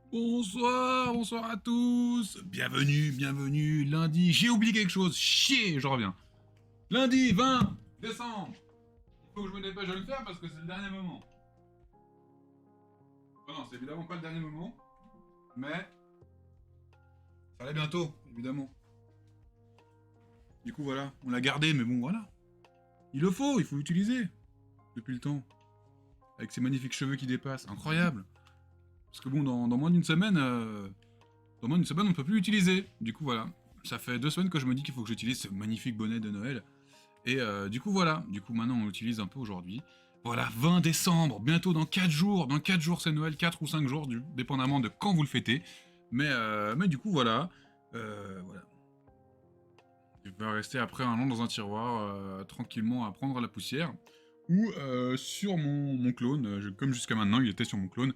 Bonsoir, bonsoir à tous. Bienvenue, lundi. J'ai oublié quelque chose. Chier, je reviens. Lundi 20 décembre. Il faut que je me dépêche de le faire parce que c'est le dernier moment. Non, c'est évidemment pas le dernier moment, mais ça l'est bientôt, évidemment. Du coup, voilà, on l'a gardé, mais bon, voilà. Il faut l'utiliser depuis le temps. Avec ses magnifiques cheveux qui dépassent. Incroyable. Parce que bon, dans moins d'une semaine, on ne peut plus l'utiliser. Du coup, voilà. Ça fait 2 semaines que je me dis qu'il faut que j'utilise ce magnifique bonnet de Noël. Et du coup, voilà. Du coup, maintenant, on l'utilise un peu aujourd'hui. Voilà, 20 décembre, bientôt dans 4 jours. Dans 4 jours, c'est Noël, 4 ou 5 jours, dépendamment de quand vous le fêtez. Mais du coup, voilà. Voilà. Je vais rester après un an dans un tiroir, tranquillement à prendre la poussière. Ou sur mon clone, comme jusqu'à maintenant, il était sur mon clone.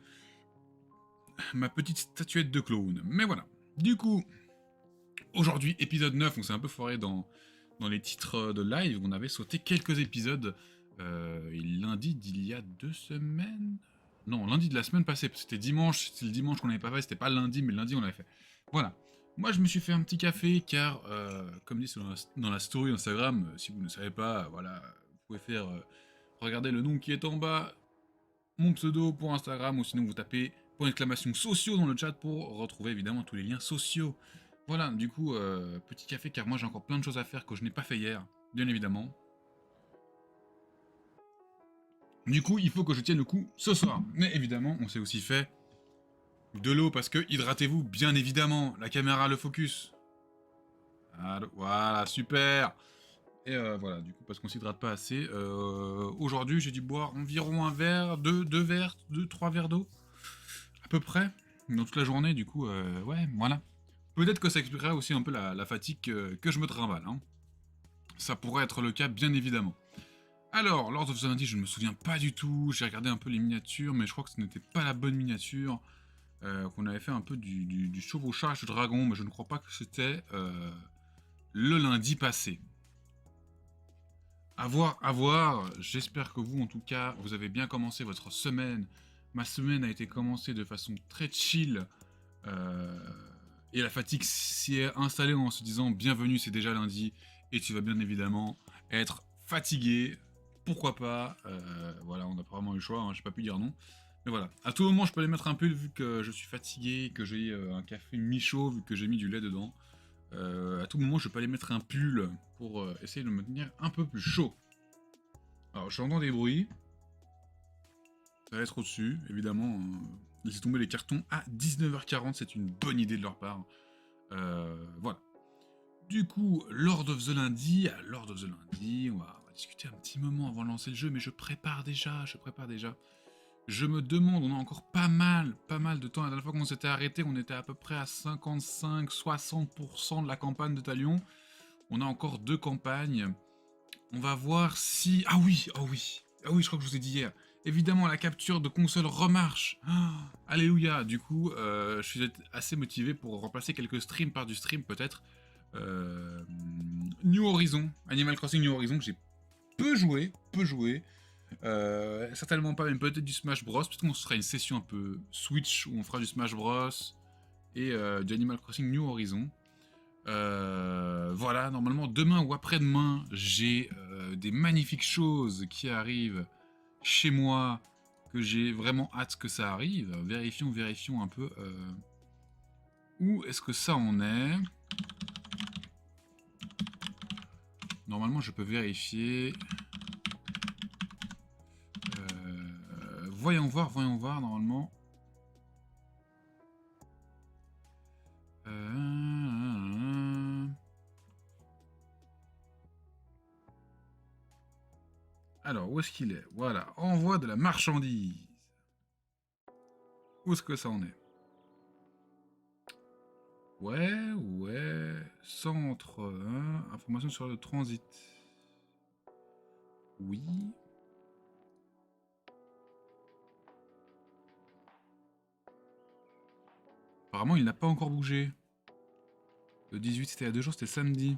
Ma petite statuette de clone. Mais voilà. Du coup, aujourd'hui, épisode 9, on s'est un peu foiré dans les titres de live. On avait sauté quelques épisodes lundi d'il y a 2 semaines. Non, lundi de la semaine passée. C'était dimanche. C'est le dimanche qu'on n'avait pas fait. C'était pas lundi, mais le lundi on l'avait fait. Voilà. Moi, je me suis fait un petit café car, comme dit dans la story Instagram, si vous ne savez pas, voilà, vous pouvez faire regarder le nom qui est en bas, mon pseudo pour Instagram, ou sinon vous tapez point d'exclamation sociaux dans le chat pour retrouver évidemment tous les liens sociaux. Voilà, du coup, petit café car moi j'ai encore plein de choses à faire que je n'ai pas fait hier, bien évidemment. Du coup, il faut que je tienne le coup ce soir. Mais évidemment, on s'est aussi fait de l'eau parce que hydratez-vous, bien évidemment. La caméra, le focus. Voilà, super. Et voilà, du coup, parce qu'on s'hydrate pas assez. Aujourd'hui, j'ai dû boire environ un verre, deux verres, 3 verres d'eau. À peu près. Dans toute la journée, du coup, ouais, voilà. Peut-être que ça expliquera aussi un peu la fatigue que je me trimballe. Hein. Ça pourrait être le cas, bien évidemment. Alors, Lord of the Lundi, je ne me souviens pas du tout. J'ai regardé un peu les miniatures, mais je crois que ce n'était pas la bonne miniature. Qu'on avait fait un peu du chevauchage de dragon, mais je ne crois pas que c'était le lundi passé. À voir, à voir. J'espère que vous, en tout cas, vous avez bien commencé votre semaine. Ma semaine a été commencée de façon très chill. Euh, et la fatigue s'y est installée en se disant bienvenue, c'est déjà lundi. Et tu vas bien évidemment être fatigué. Pourquoi pas. Voilà, on n'a pas vraiment eu le choix, hein, j'ai pas pu dire non. Mais voilà, à tout moment je peux aller mettre un pull vu que je suis fatigué, que j'ai un café mi-chaud vu que j'ai mis du lait dedans. À tout moment je peux aller mettre un pull pour essayer de me tenir un peu plus chaud. Alors j'entends des bruits, ça va être au-dessus, évidemment. Laisser tomber les cartons à 19h40, c'est une bonne idée de leur part. Voilà. Du coup, Lord of the Lundi, on va discuter un petit moment avant de lancer le jeu, mais je prépare déjà. Je me demande, on a encore pas mal de temps. La dernière fois qu'on s'était arrêté, on était à peu près à 55-60% de la campagne de Talion. On a encore 2 campagnes. On va voir si... Ah oui, je crois que je vous ai dit hier. Évidemment, la capture de console remarche. Ah, alléluia. Du coup, je suis assez motivé pour remplacer quelques streams par du stream, peut-être. New Horizon, Animal Crossing New Horizon, que j'ai peu joué. Certainement pas, même peut-être du Smash Bros. Peut-être qu'on se fera une session un peu Switch où on fera du Smash Bros. Et du Animal Crossing New Horizon. Voilà, normalement demain ou après-demain, j'ai des magnifiques choses qui arrivent chez moi, que j'ai vraiment hâte que ça arrive. Vérifions un peu où est-ce que ça en est. Normalement, je peux vérifier. Voyons voir, normalement. Alors, où est-ce qu'il est? Voilà, envoi de la marchandise. Où est-ce que ça en est? Ouais. Centre, information sur le transit. Oui. Apparemment, il n'a pas encore bougé. Le 18, c'était il y a 2 jours, c'était samedi.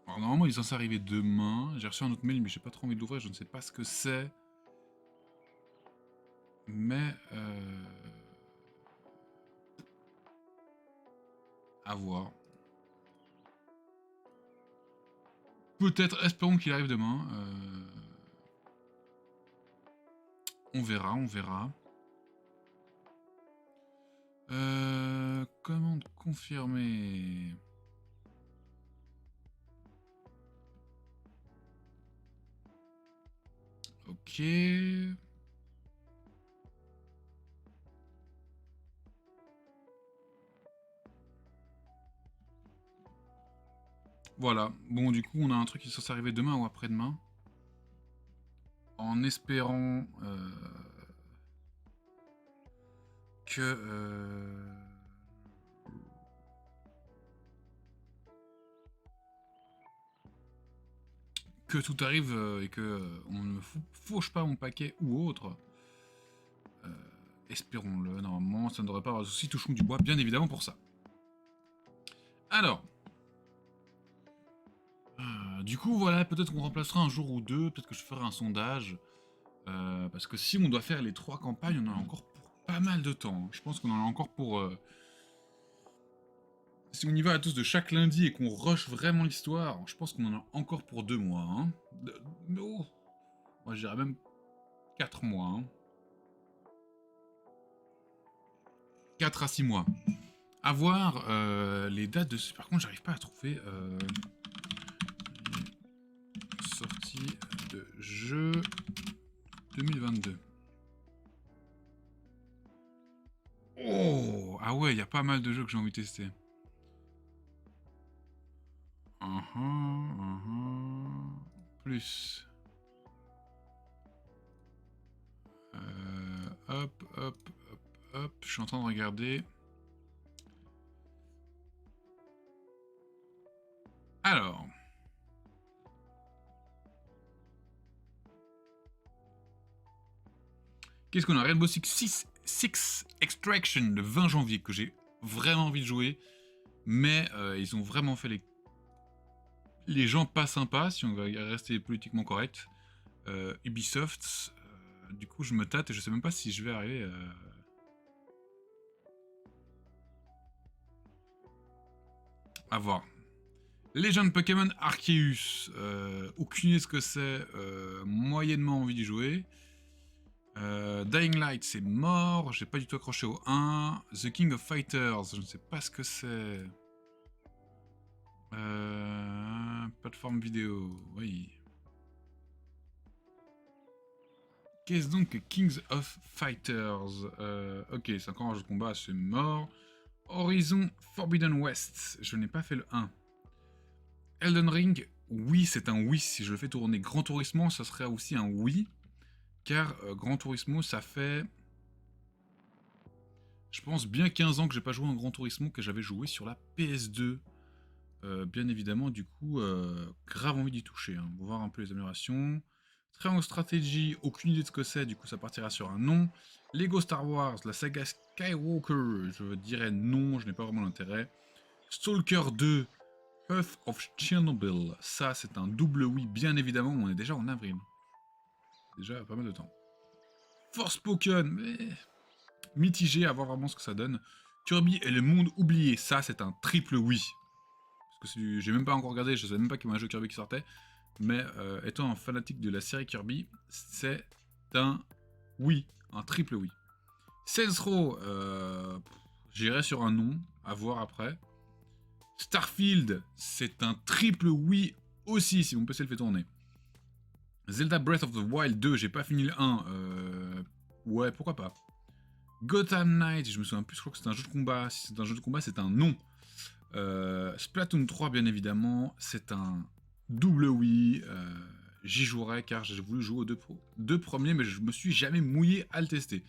Alors, normalement, il est censé arriver demain. J'ai reçu un autre mail, mais j'ai pas trop envie de l'ouvrir, je ne sais pas ce que c'est. Mais... à voir. Peut-être, espérons qu'il arrive demain. On verra, on verra. Commande confirmée. Ok. Voilà. Bon, du coup, on a un truc qui est censé arriver demain ou après-demain. En espérant que tout arrive et que on ne me fauche pas mon paquet ou autre. Espérons-le, normalement, ça ne devrait pas avoir de soucis, touchons du bois, bien évidemment, pour ça. Alors. Du coup, voilà, peut-être qu'on remplacera un jour ou deux, peut-être que je ferai un sondage. Parce que si on doit faire les 3 campagnes, on en a encore pour pas mal de temps. Je pense qu'on en a encore pour... si on y va à tous de chaque lundi et qu'on rush vraiment l'histoire, je pense qu'on en a encore pour 2 mois. Hein. Oh. Moi, je dirais même 4 mois. Hein. 4 à 6 mois. À voir les dates de... Par contre, j'arrive pas à trouver... sortie de jeu 2022. Oh, ah ouais, il y a pas mal de jeux que j'ai envie de tester. Plus. Hop, hop, hop, hop. Je suis en train de regarder. Alors. Qu'est-ce qu'on a? Rainbow Six Extraction le 20 janvier que j'ai vraiment envie de jouer. Mais ils ont vraiment fait les gens pas sympas, si on va rester politiquement correct. Ubisoft, du coup je me tâte et je sais même pas si je vais arriver à voir. Legend Pokémon Arceus, aucune idée ce que c'est, moyennement envie d'y jouer. Dying Light c'est mort, j'ai pas du tout accroché au 1. The King of Fighters, je ne sais pas ce que c'est. Plateforme vidéo, oui. Qu'est-ce donc que Kings of Fighters? Ok, c'est encore un jeu de combat, c'est mort. Horizon Forbidden West, je n'ai pas fait le 1. Elden Ring, oui, c'est un oui. Si je le fais tourner. Gran Turismo, ça serait aussi un oui. Car Gran Turismo, ça fait... Je pense bien 15 ans que j'ai pas joué à un Gran Turismo, que j'avais joué sur la PS2. Bien évidemment, du coup, grave envie d'y toucher. Hein. On va voir un peu les améliorations. Triangle Strategy, aucune idée de ce que c'est, du coup ça partira sur un non. Lego Star Wars, la saga Skywalker, je dirais non, je n'ai pas vraiment l'intérêt. Stalker 2, Earth of Chernobyl, ça c'est un double oui, bien évidemment, on est déjà en avril. Déjà pas mal de temps. Forspoken, mais mitigé, à voir vraiment ce que ça donne. Kirby et le monde oublié, ça c'est un triple oui. Parce que j'ai même pas encore regardé, je savais même pas qu'il y avait un jeu Kirby qui sortait. Mais étant un fanatique de la série Kirby, c'est un oui, un triple oui. Saints Row, j'irai sur un non, à voir après. Starfield, c'est un triple oui aussi, si mon PC le fait tourner. Zelda Breath of the Wild 2, j'ai pas fini le 1, ouais, pourquoi pas. Gotham Knight, je me souviens plus, je crois que c'est un jeu de combat. Si c'est un jeu de combat, c'est un non. Splatoon 3, bien évidemment, c'est un double oui. J'y jouerai car j'ai voulu jouer aux deux premiers, mais je me suis jamais mouillé à le tester.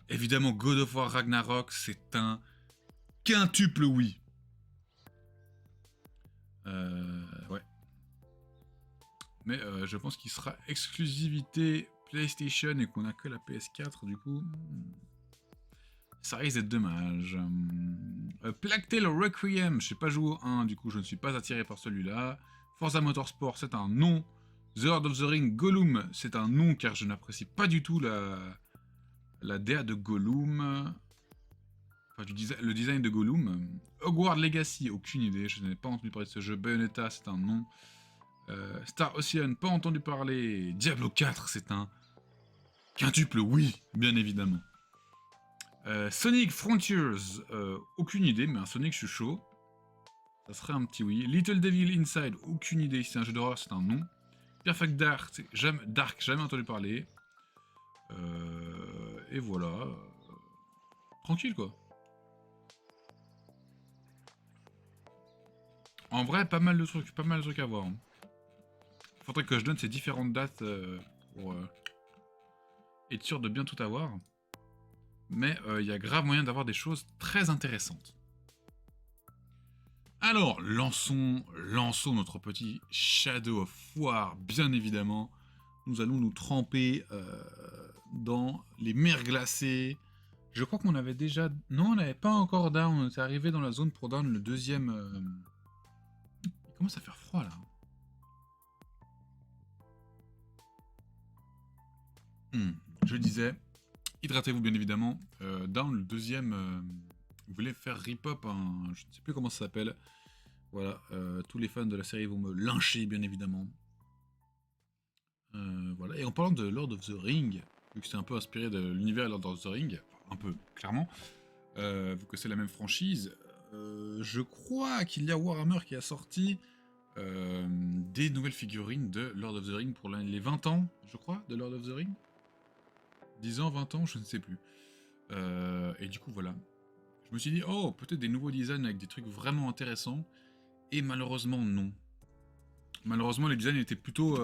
Évidemment, God of War Ragnarok, c'est un quintuple oui. Ouais. Mais je pense qu'il sera exclusivité PlayStation et qu'on a que la PS4, du coup... Ça risque d'être dommage. Plague Tale Requiem, je n'ai pas joué au 1, du coup je ne suis pas attiré par celui-là. Forza Motorsport, c'est un non. The Lord of the Ring Gollum, c'est un non car je n'apprécie pas du tout la La DA de Gollum. Enfin, le design de Gollum. Hogwarts Legacy, aucune idée. Je n'ai pas entendu parler de ce jeu. Bayonetta, c'est un nom. Star Ocean, pas entendu parler. Diablo 4, c'est un quintuple, oui, bien évidemment. Sonic Frontiers, aucune idée, mais un Sonic, je suis chaud. Ça serait un petit oui. Little Devil Inside, aucune idée. Si c'est un jeu d'horreur, c'est un non. Perfect Dark, jamais entendu parler. Et voilà. Tranquille, quoi. En vrai, pas mal de trucs à voir. Faudrait que je donne ces différentes dates pour être sûr de bien tout avoir. Mais il y a grave moyen d'avoir des choses très intéressantes. Alors, lançons notre petit Shadow of War, bien évidemment. Nous allons nous tremper dans les mers glacées. Je crois qu'on avait déjà... Non, on n'avait pas encore down. On était arrivé dans la zone pour down le deuxième... Il commence à faire froid, là. Je disais, hydratez-vous, bien évidemment. Down, le deuxième... vous voulez faire rip-up, je ne sais plus comment ça s'appelle. Voilà, tous les fans de la série vont me lyncher, bien évidemment. Voilà. Et en parlant de Lord of the Ring, vu que c'est un peu inspiré de l'univers Lord of the Ring, un peu, clairement, vu que c'est la même franchise, je crois qu'il y a Warhammer qui a sorti des nouvelles figurines de Lord of the Ring pour les 20 ans, je crois, de Lord of the Ring. 10 ans, 20 ans, je ne sais plus. Et du coup, voilà. Je me suis dit, oh, peut-être des nouveaux designs avec des trucs vraiment intéressants. Et malheureusement, non. Malheureusement, les designs étaient plutôt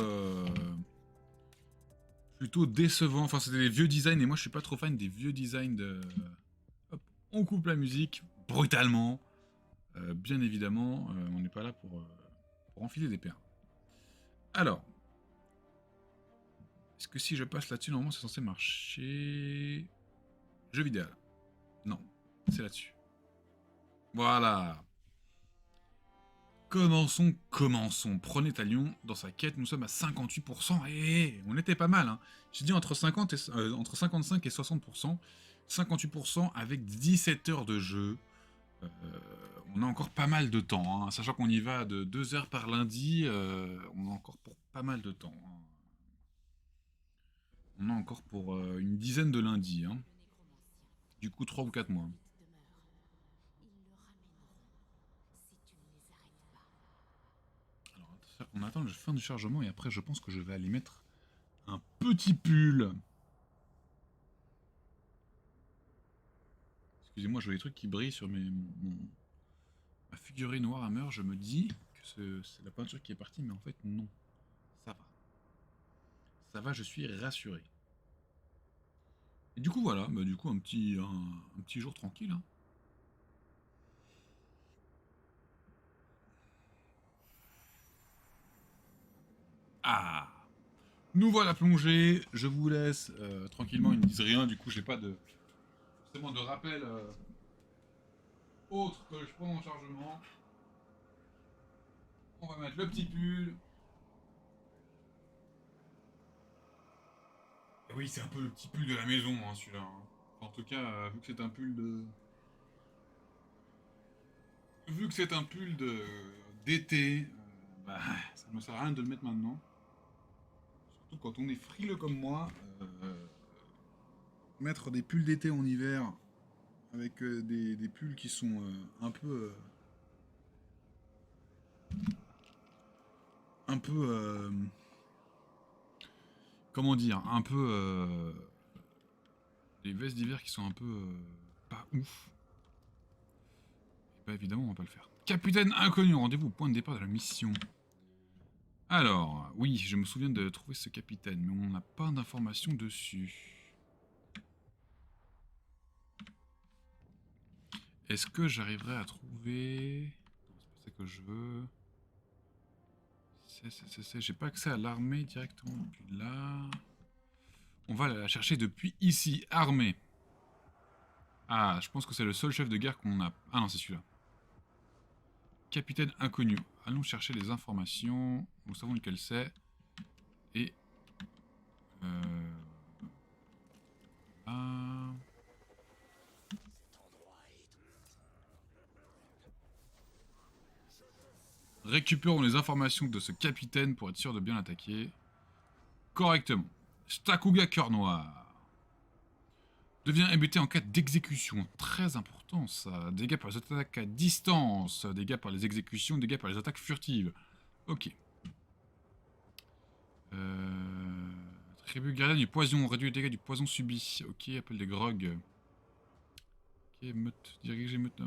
décevants. Enfin, c'était des vieux designs et moi, je suis pas trop fan des vieux designs de... Hop, on coupe la musique, brutalement. Bien évidemment, on n'est pas là pour enfiler des perles. Alors, est-ce que si je passe là-dessus, normalement, c'est censé marcher... Jeu vidéo. Non, c'est là-dessus. Voilà. Commençons. Prenez Talion dans sa quête, nous sommes à 58%. Et on était pas mal, hein. J'ai dit entre 55 et 60%. 58% avec 17 heures de jeu. On a encore pas mal de temps, hein. Sachant qu'on y va de 2 heures par lundi, on a encore pour pas mal de temps, hein. On a encore pour une dizaine de lundis, hein. Du coup, 3 ou 4 mois. Alors, on attend la fin du chargement et après, je pense que je vais aller mettre un petit pull. Excusez-moi, je vois des trucs qui brillent sur ma figurine Warhammer. Je me dis que c'est la peinture qui est partie, mais en fait, non. Ça va. Ça va, je suis rassuré. Et du coup, voilà. Bah, du coup, un petit jour tranquille, hein. Ah, nous voilà plongés. Je vous laisse tranquillement. Ils ne disent rien. Du coup, j'ai pas forcément de rappel autre que je prends mon chargement. On va mettre le petit pull. Et oui, c'est un peu le petit pull de la maison, hein, celui-là, hein. En tout cas, vu que c'est un pull de... Vu que c'est un pull d'été, bah, ça ne me sert à rien de le mettre maintenant. Surtout quand on est frileux comme moi. Mettre des pulls d'été en hiver avec des pulls qui sont un peu... comment dire, un peu des vestes d'hiver qui sont un peu pas ouf. Et bah évidemment on va pas le faire. Capitaine inconnu, rendez-vous au point de départ de la mission. Alors, oui, je me souviens de trouver ce capitaine, mais on n'a pas d'informations dessus. Est-ce que j'arriverai à trouver... C'est pas ça que je veux... J'ai pas accès à l'armée directement depuis là. On va la chercher depuis ici, armée. Ah, je pense que c'est le seul chef de guerre qu'on a... Ah non, c'est celui-là. Capitaine inconnu. Allons chercher les informations. Nous savons lequel c'est. Et... Ah... Récupérons les informations de ce capitaine pour être sûr de bien l'attaquer correctement. Stakuga Cœur Noir. Devient ébêté en cas d'exécution. Très important ça. Dégâts par les attaques à distance. Dégâts par les exécutions. Dégâts par les attaques furtives. Ok. Tribu gardien du poison. Réduit les dégâts du poison subi. Ok, appelle des grogs. Ok, meute. Diriger meute.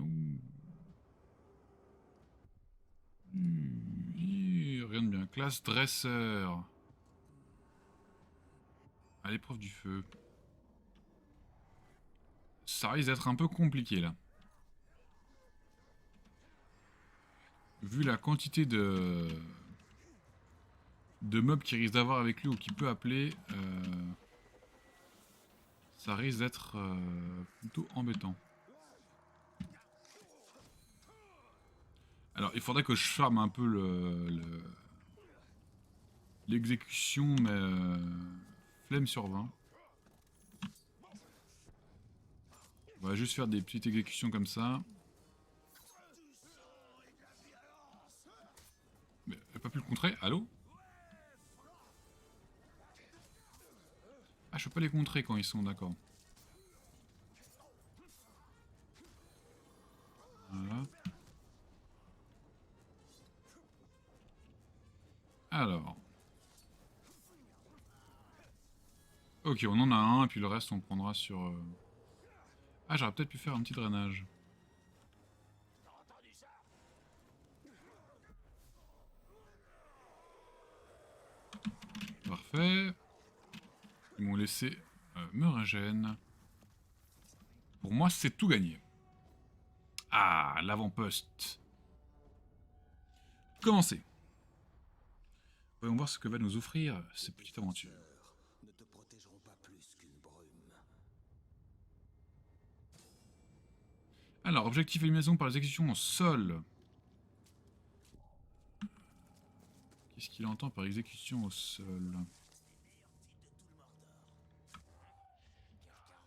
Rien de bien. Classe dresseur. À l'épreuve du feu. Ça risque d'être un peu compliqué là. Vu la quantité de mobs qu'il risque d'avoir avec lui ou qu'il peut appeler, ça risque d'être plutôt embêtant. Alors il faudrait que je farme un peu l'exécution, mais flemme sur 20. On va juste faire des petites exécutions comme ça. Mais elle n'a pas pu le contrer, allô? Ah, je peux pas les contrer quand ils sont, d'accord. Voilà. Alors. Ok, on en a un, et puis le reste on prendra sur... Ah, j'aurais peut-être pu faire un petit drainage. Parfait. Ils m'ont laissé me régène. Pour moi, c'est tout gagné. Ah, l'avant-poste. Commencez. Voyons voir ce que va nous offrir cette petite aventure. Ne te protégeront pas plus qu'une brume. Alors, objectif élimination par les exécutions au sol. Qu'est-ce qu'il entend par exécution au sol?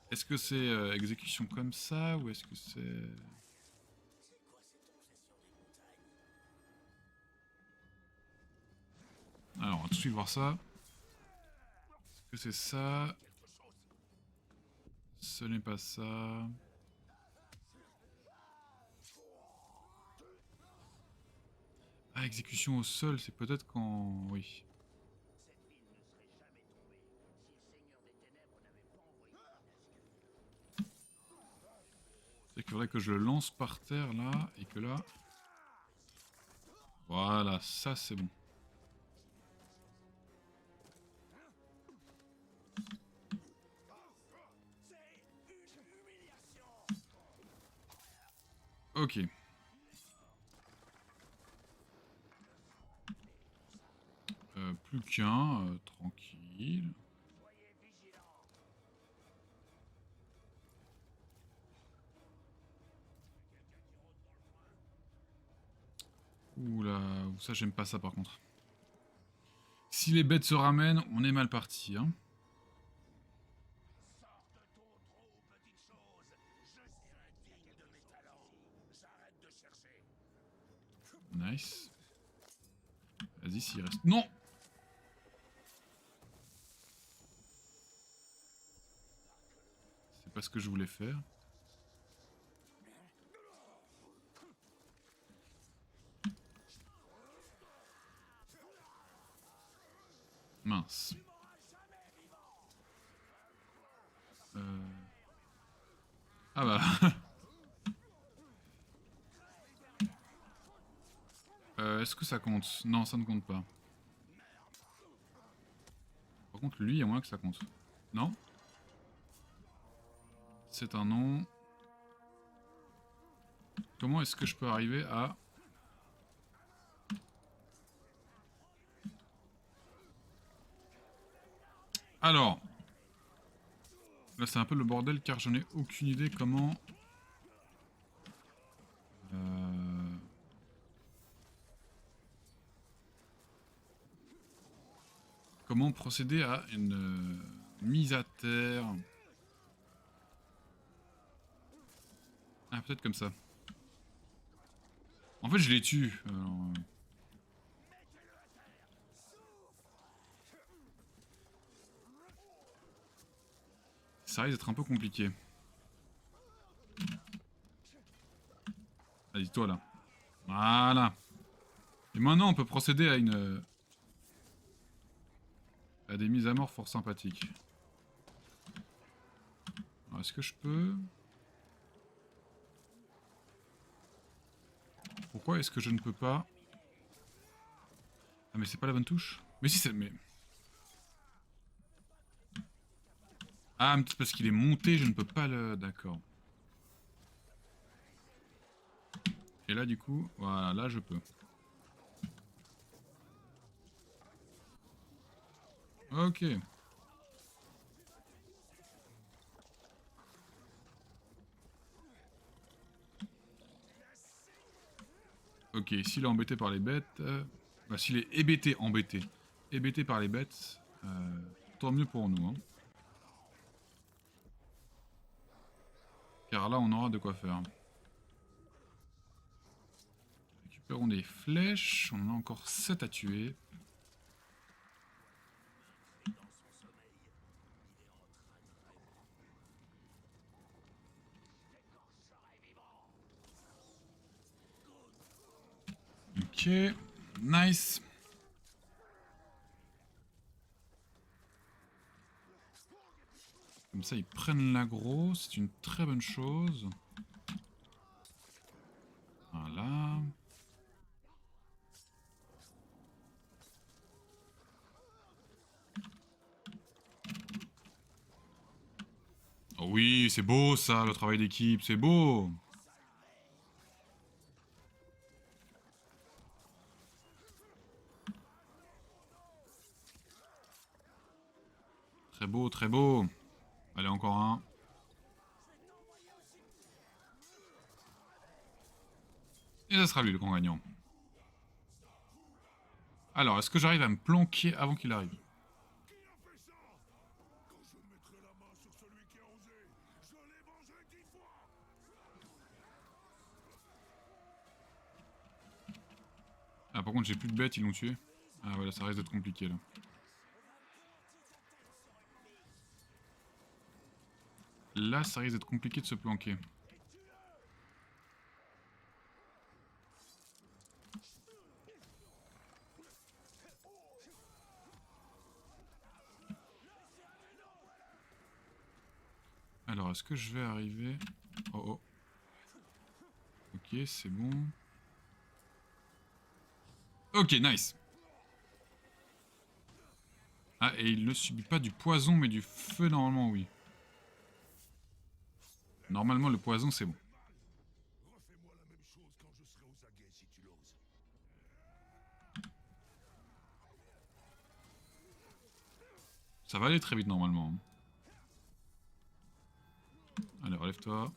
Est-ce que c'est exécution comme ça ou est-ce que c'est... Alors, on va tout de suite voir ça. Est-ce que c'est ça? Ce n'est pas ça. Ah, exécution au sol, c'est peut-être quand... Oui. C'est qu'il faudrait que je le lance par terre là, et que là... Voilà, ça c'est bon. Ok. Plus qu'un, tranquille. Oula, ça j'aime pas ça par contre. Si les bêtes se ramènent, on est mal parti. Hein. Nice. Vas-y, s'il reste... Non! C'est pas ce que je voulais faire. Mince. Ah bah... Est-ce que ça compte? Non, ça ne compte pas. Par contre, lui, il y a moins que ça compte. Non? C'est un nom. Comment est-ce que je peux arriver à... Alors... Là, c'est un peu le bordel car je n'ai aucune idée comment... Comment procéder à une mise à terre. Ah, peut-être comme ça. En fait, je les tue. Alors, ça risque d'être un peu compliqué. Allez, toi là. Voilà. Et maintenant, on peut procéder à une... à des mises à mort fort sympathiques. Est-ce que je peux... Pourquoi est-ce que je ne peux pas... Ah mais c'est pas la bonne touche. Mais si c'est... Mais... Ah, mais c'est parce qu'il est monté, je ne peux pas le... D'accord. Et là du coup, voilà, là je peux. Ok. Ok, s'il est embêté par les bêtes... Bah, s'il est hébété par les bêtes, tant mieux pour nous. Hein. Car là, on aura de quoi faire. Récupérons des flèches, on en a encore 7 à tuer. Ok, nice. Comme ça, ils prennent l'aggro, c'est une très bonne chose. Voilà. Oh oui, c'est beau ça, le travail d'équipe, c'est beau. Très beau, très beau. Allez, encore un. Et ça sera lui le grand gagnant. Alors, est-ce que j'arrive à me planquer avant qu'il arrive? Ah, par contre, j'ai plus de bêtes, ils l'ont tué. Ah, voilà, ça risque d'être compliqué là. Là, ça risque d'être compliqué de se planquer. Alors, est-ce que je vais arriver... Oh oh. Ok, c'est bon. Ok, nice. Ah, et il ne subit pas du poison, mais du feu, normalement, oui. Normalement, le poison, c'est bon. Refais-moi la même chose quand je serai aux aguets si tu l'oses. Ça va aller très vite, normalement. Allez, relève-toi.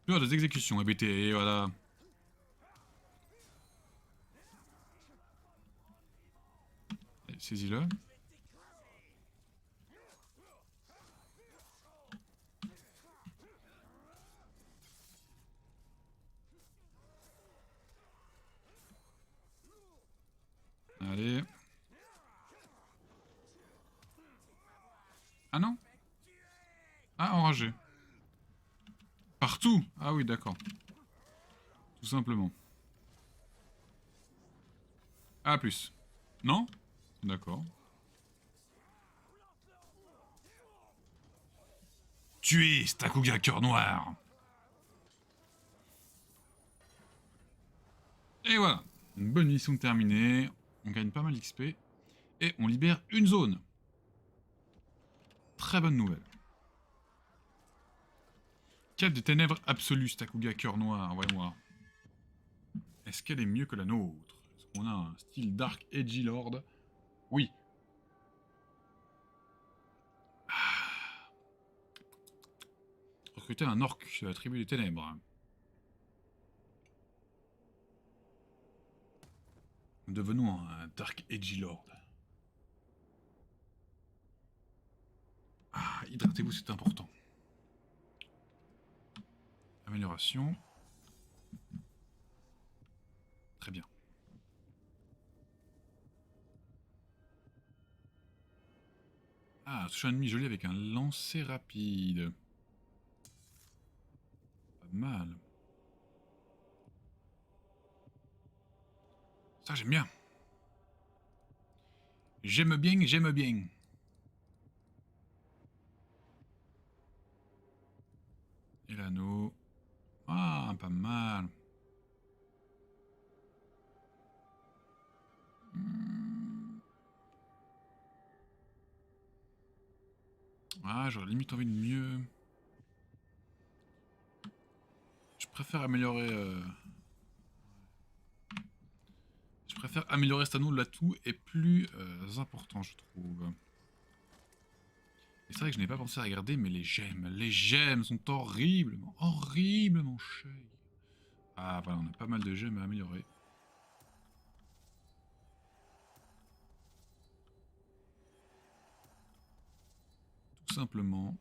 Peur des exécutions, hébété, et voilà. Allez, saisis-le. Allez. Ah non? Ah, enragé. Partout? Ah oui, d'accord. Tout simplement. Ah, plus. Non? D'accord. Tuez Stakuga cœur noir. Et voilà. Une bonne mission terminée. On gagne pas mal d'XP. Et on libère une zone. Très bonne nouvelle. Quête des ténèbres absolues, Stakuga cœur noir. Voyons voir. Est-ce qu'elle est mieux que la nôtre? Est-ce qu'on a un style Dark Edgy Lord? Oui. Ah. Recruter un orc de la tribu des ténèbres. Devenons un Dark Edgy Lord. Ah, hydratez-vous, c'est important. Amélioration. Très bien. Ah, touche un ennemi joli avec un lancer rapide. Pas mal. Ça, j'aime bien. J'aime bien, j'aime bien. Et l'anneau. Ah, pas mal. Ah, j'aurais limite envie de mieux. Je préfère améliorer... Je préfère améliorer cet anneau. L'atout est plus important, je trouve. Et c'est vrai que je n'ai pas pensé à regarder, mais les gemmes sont horriblement, horriblement chères. Ah, voilà, on a pas mal de gemmes à améliorer. Tout simplement.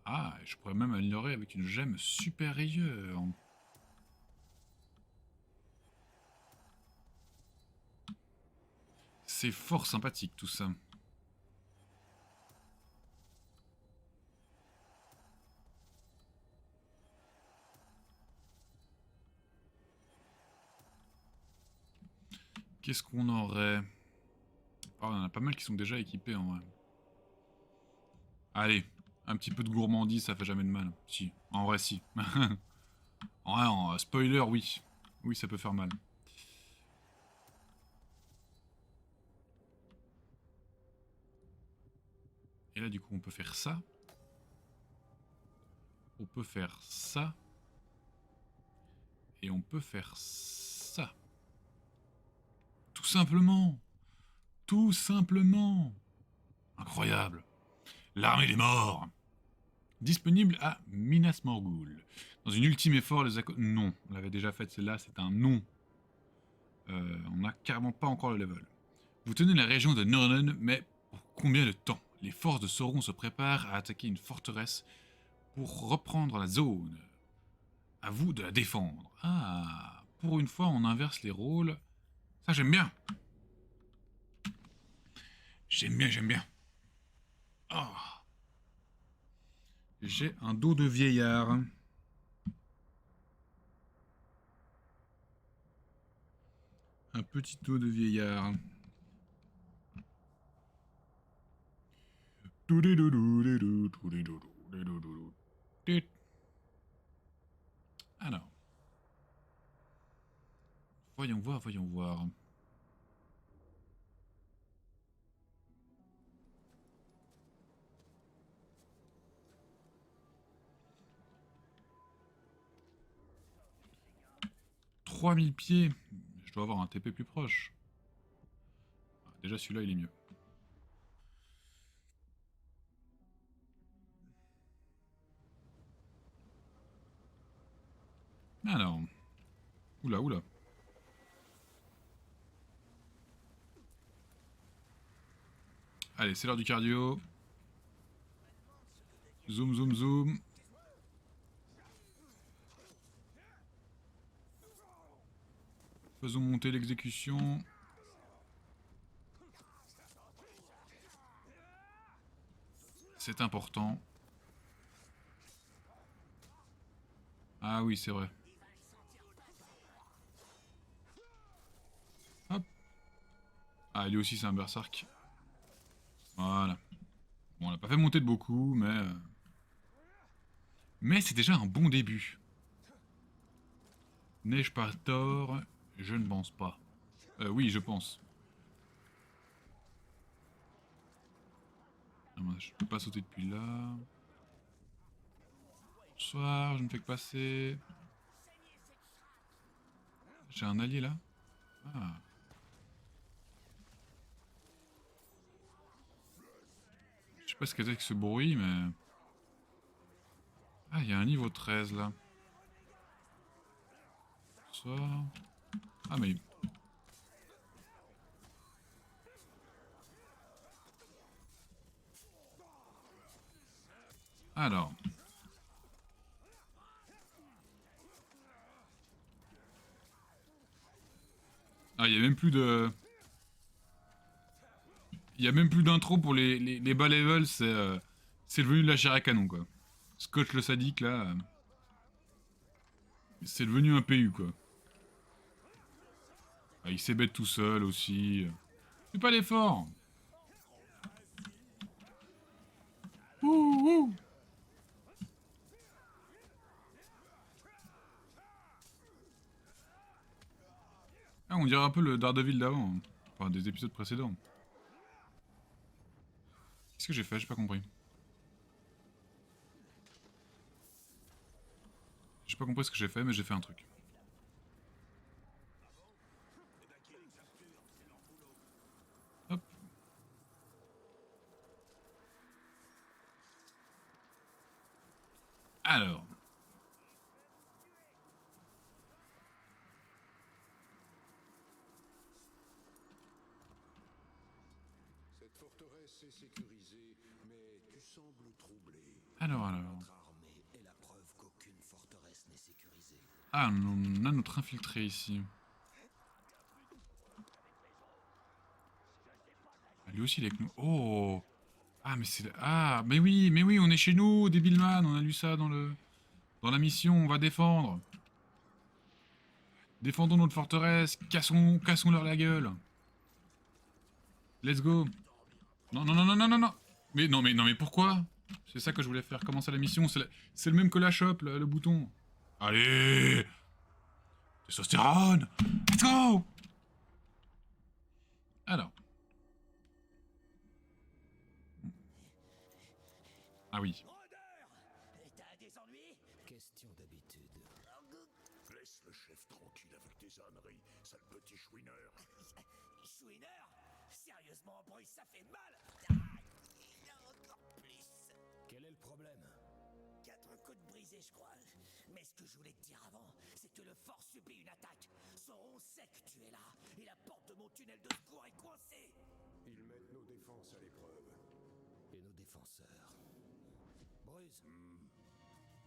Ah, je pourrais même améliorer avec une gemme supérieure. C'est fort sympathique tout ça. Qu'est-ce qu'on aurait? Oh, on en a pas mal qui sont déjà équipés en vrai. Allez, un petit peu de gourmandise, ça fait jamais de mal. Si, en vrai si. En vrai, spoiler, oui. Oui, ça peut faire mal. Et là, du coup, on peut faire ça. On peut faire ça. Et on peut faire ça. Tout simplement. Tout simplement. Incroyable. L'armée des morts. Disponible à Minas Morgul. Dans une ultime effort, les accords... Non, on l'avait déjà fait celle-là, c'est un non. On n'a carrément pas encore le level. Vous tenez la région de Nurnen, mais pour combien de temps? Les forces de Sauron se préparent à attaquer une forteresse pour reprendre la zone. À vous de la défendre. Ah, pour une fois, on inverse les rôles. Ça, j'aime bien. J'aime bien, j'aime bien. Oh. J'ai un dos de vieillard. Un petit dos de vieillard. Alors. Voyons voir, voyons voir. « 3000 pieds. Je dois avoir un TP plus proche. Ah, déjà, celui-là, il est mieux. Alors. Oula, oula. Allez, c'est l'heure du cardio. Zoom, zoom, zoom. Faisons monter l'exécution. C'est important. Ah oui, c'est vrai. Hop. Ah, lui aussi, c'est un berserk. Voilà. Bon, on l'a pas fait monter de beaucoup, mais... Mais c'est déjà un bon début. N'ai-je pas tort? Je ne pense pas. Oui, je pense. Ah, moi, je peux pas sauter depuis là. Bonsoir, je ne fais que passer. J'ai un allié là? Ah. Je sais pas ce que c'est que ce bruit, mais... Ah, il y a un niveau 13 là. Bonsoir. Ah, mais... Alors... Ah, il y a même plus de... Il y a même plus d'intro pour les bas levels, c'est devenu de la chair à canon, quoi. Scotch le sadique, là... c'est devenu un PU, quoi. Ah, il s'ébête tout seul, aussi. Fais pas l'effort. Ouh, ouh. Ah, on dirait un peu le Daredevil d'avant. Hein. Enfin, des épisodes précédents. Qu'est-ce que j'ai fait? J'ai pas compris. J'ai pas compris ce que j'ai fait, mais j'ai fait un truc. Hop. Alors. Cette forteresse est sécurisée, mais tu sembles troublé. Alors. Notre armée est la preuve qu'aucune forteresse n'est sécurisée. Ah, on a notre infiltré ici. Ah, lui aussi, il est avec nous. Oh! Ah, mais c'est... Ah, mais oui, on est chez nous, Devilman, on a lu ça dans la mission, on va défendre. Défendons notre forteresse, cassons-leur la gueule. Let's go. Non, non, non, non, non, non, non. Mais pourquoi? C'est ça que je voulais faire, commencer la mission, c'est le même que la shop, le bouton. Allez! Testostérone! Let's go! Alors. Ah oui. T'as des ennuis? Question d'habitude. Laisse le chef tranquille avec tes âneries, sale petit chouineur. Chouineur? Sérieusement, Bruce, ça fait mal. Il y a encore plus. Quel est le problème? 4 côtes brisées, je crois. Mais ce que je voulais te dire avant, c'est que le fort subit une attaque. Sauron sait que tu es là, et la porte de mon tunnel de secours est coincée. Ils mettent nos défenses à l'épreuve. Et nos défenseurs. Bruce,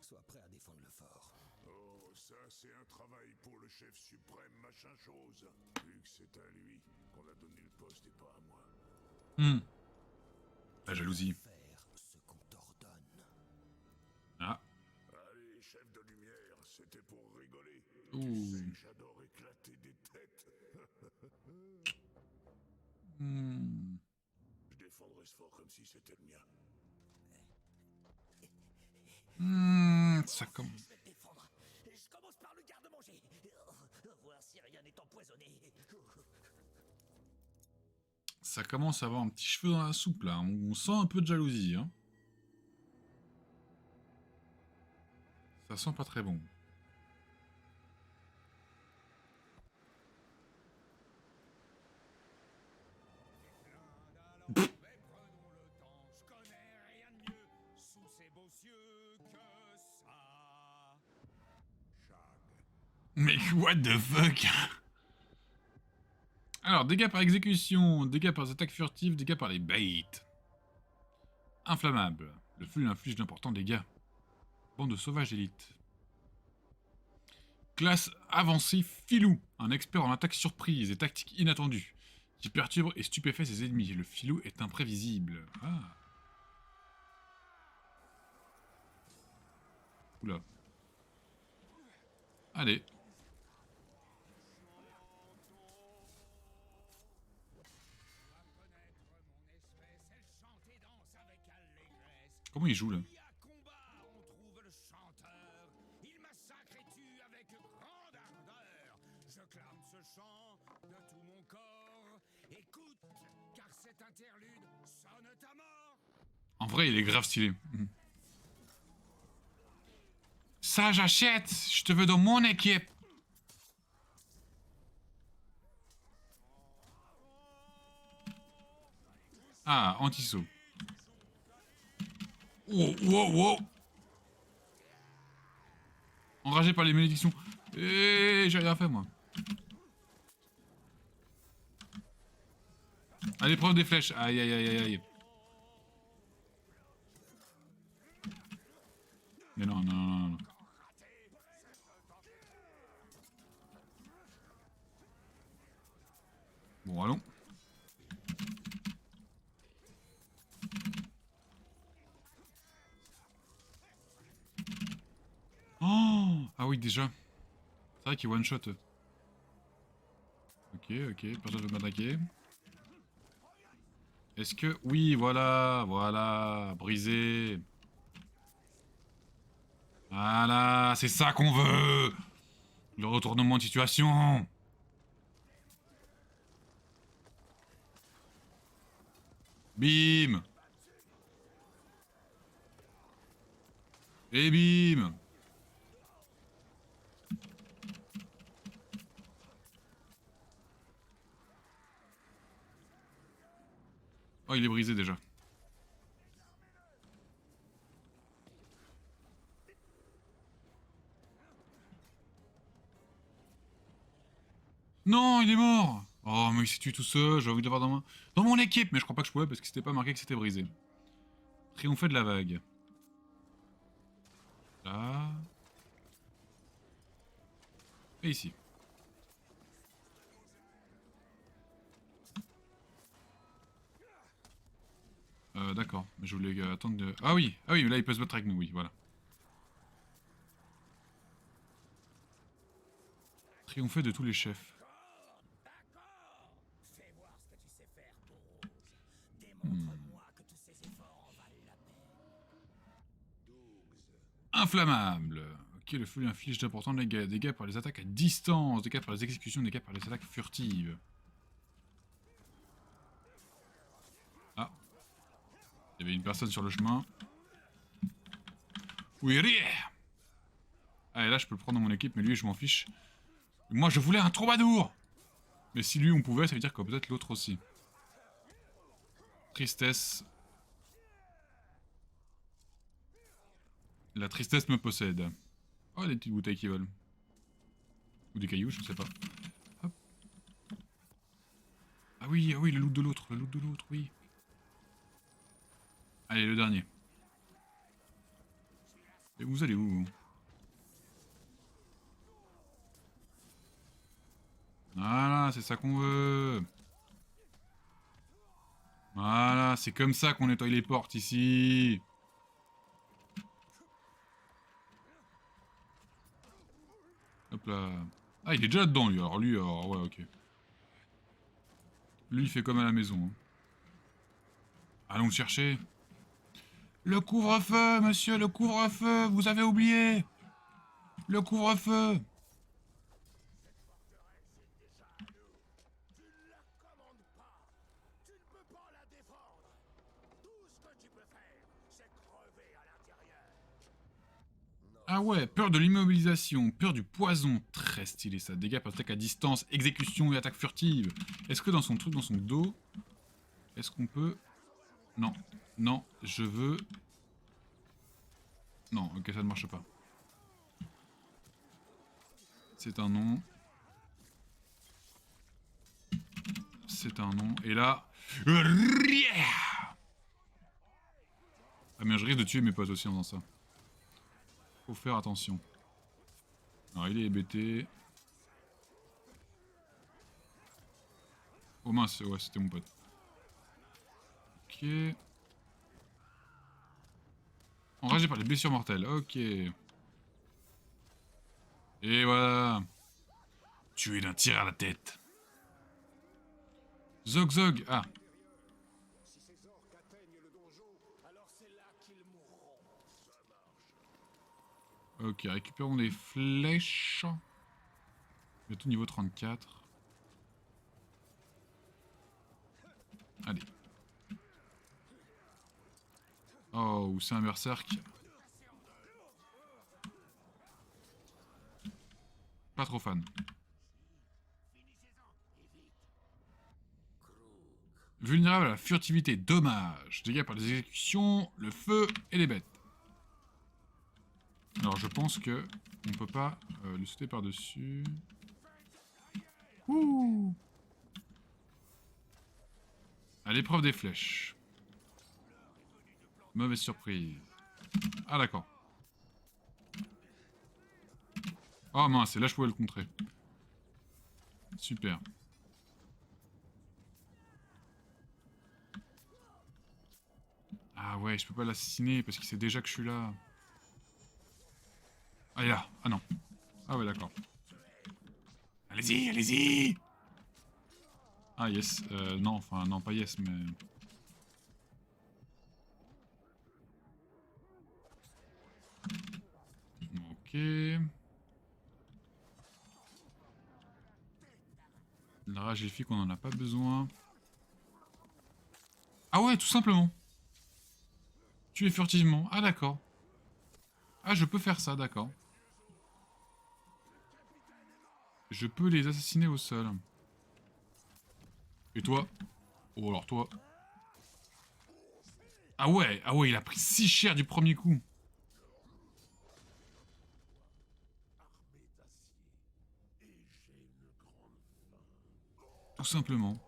sois prêt à défendre le fort. Oh, ça c'est un travail pour le chef suprême, machin chose. Vu que c'est à lui qu'on a donné le poste et pas à moi. La jalousie. Faire ce qu'on t'ordonne. Ah. Allez, chef de lumière, c'était pour rigoler. Ouh. Tu sais que j'adore éclater des têtes. Je défendrai ce fort comme si c'était le mien. Ça commence. Je vais te défendre. Je commence par le garde-manger. Voir si rien n'est empoisonné. Ça commence à avoir un petit cheveu dans la soupe là. On sent un peu de jalousie. Hein. Ça sent pas très bon. Mais what the fuck? Alors, dégâts par exécution, dégâts par attaques furtives, dégâts par les baits. Inflammable. Le flux inflige d'importants dégâts. Bande de sauvages d'élite. Classe avancée filou. Un expert en attaque surprise et tactique inattendue. Qui perturbe et stupéfait ses ennemis. Le filou est imprévisible. Ah. Oula. Allez. Comment il joue là? En vrai, il est grave stylé. Ça, j'achète. Je te veux dans mon équipe. Ah, anti-saut. Oh, wow, wow. Enragé par les malédictions. Eh, j'ai rien fait, moi. À l'épreuve des flèches. Aïe, aïe, aïe, aïe, aïe. Mais non, non, non, non. Bon, allons. oui, déjà. C'est vrai qu'il one-shot. Ok, personne ne veut m'attaquer. Est-ce que... Oui, voilà, brisé. Voilà, c'est ça qu'on veut. Le retournement de situation. Bim. Et bim. Oh, il est brisé déjà. Non, il est mort. Oh, mais il s'est tué tout seul, j'ai envie de l'avoir dans mon équipe, mais je crois pas que je pouvais parce que c'était pas marqué que c'était brisé. Triompher de la vague. Là. Et ici. D'accord, mais je voulais attendre de... Ah oui, mais là il peut se battre avec nous, oui, voilà. Triompher de tous les chefs. D'accord. Fais voir ce que tu sais faire, Rose. Démontre-moi que tous ces efforts en valent la peine. Inflammable. Ok, le feu lui inflige d'importants dégâts. Dégâts par les attaques à distance, dégâts par les exécutions, dégâts par les attaques furtives. Ah. Il y avait une personne sur le chemin. Oui, rire. Ah, et là je peux le prendre dans mon équipe, mais lui je m'en fiche. Moi je voulais un troubadour. Mais si lui on pouvait, ça veut dire que peut-être l'autre aussi. Tristesse. La tristesse me possède. Oh, des petites bouteilles qui volent. Ou des cailloux, je sais pas. Hop. Ah oui, le loot de l'autre, oui. Allez, le dernier. Et vous allez où, vous? Voilà, c'est ça qu'on veut. Voilà, c'est comme ça qu'on nettoie les portes ici. Hop là. Ah, il est déjà dedans, lui. Alors, ouais, ok. Lui, il fait comme à la maison. Hein. Allons le chercher. Le couvre-feu, monsieur, le couvre-feu, vous avez oublié. Le couvre-feu. Tu ne la commandes pas. Tu ne peux pas la défendre. Tout ce que tu peux faire, c'est crever à l'intérieur. Ah ouais, peur de l'immobilisation, peur du poison. Très stylé ça. Dégâts par attaque à distance, exécution et attaque furtive. Est-ce que dans son truc, dans son dos, est-ce qu'on peut... Non, non, je veux... Non, ok, ça ne marche pas. C'est un non. C'est un non. Et là... Ah mais je risque de tuer mes potes aussi en faisant ça. Faut faire attention. Alors il est hébété. Oh mince, ouais c'était mon pote. Ok. Enragé par les blessures mortelles, ok. Et voilà. Tué d'un tir à la tête. Zog Zog, ah. Si ces orques atteignent le donjon, alors c'est là qu'ils mourront. Ça marche. Ok, récupérons des flèches. Bientôt niveau 34. Allez. Oh, c'est un berserk. Pas trop fan. Vulnérable à la furtivité, dommage. Dégâts par les exécutions, le feu et les bêtes. Alors je pense que on peut pas lui sauter par-dessus. Ouh. À l'épreuve des flèches. Mauvaise surprise. Ah d'accord. Oh mince, et là je pouvais le contrer. Super. Ah ouais, je peux pas l'assassiner parce qu'il sait déjà que je suis là. Ah il est là. Ah non. Ah ouais, d'accord. Allez-y, allez-y. Ah yes, non, enfin non pas yes, mais... Ok... La rage elfique, on en a pas besoin. Ah ouais, tout simplement. Tuer furtivement. Ah d'accord. Ah, je peux faire ça, d'accord. Je peux les assassiner au sol. Et toi? Oh, alors toi... Ah ouais, il a pris si cher du premier coup. Tout simplement.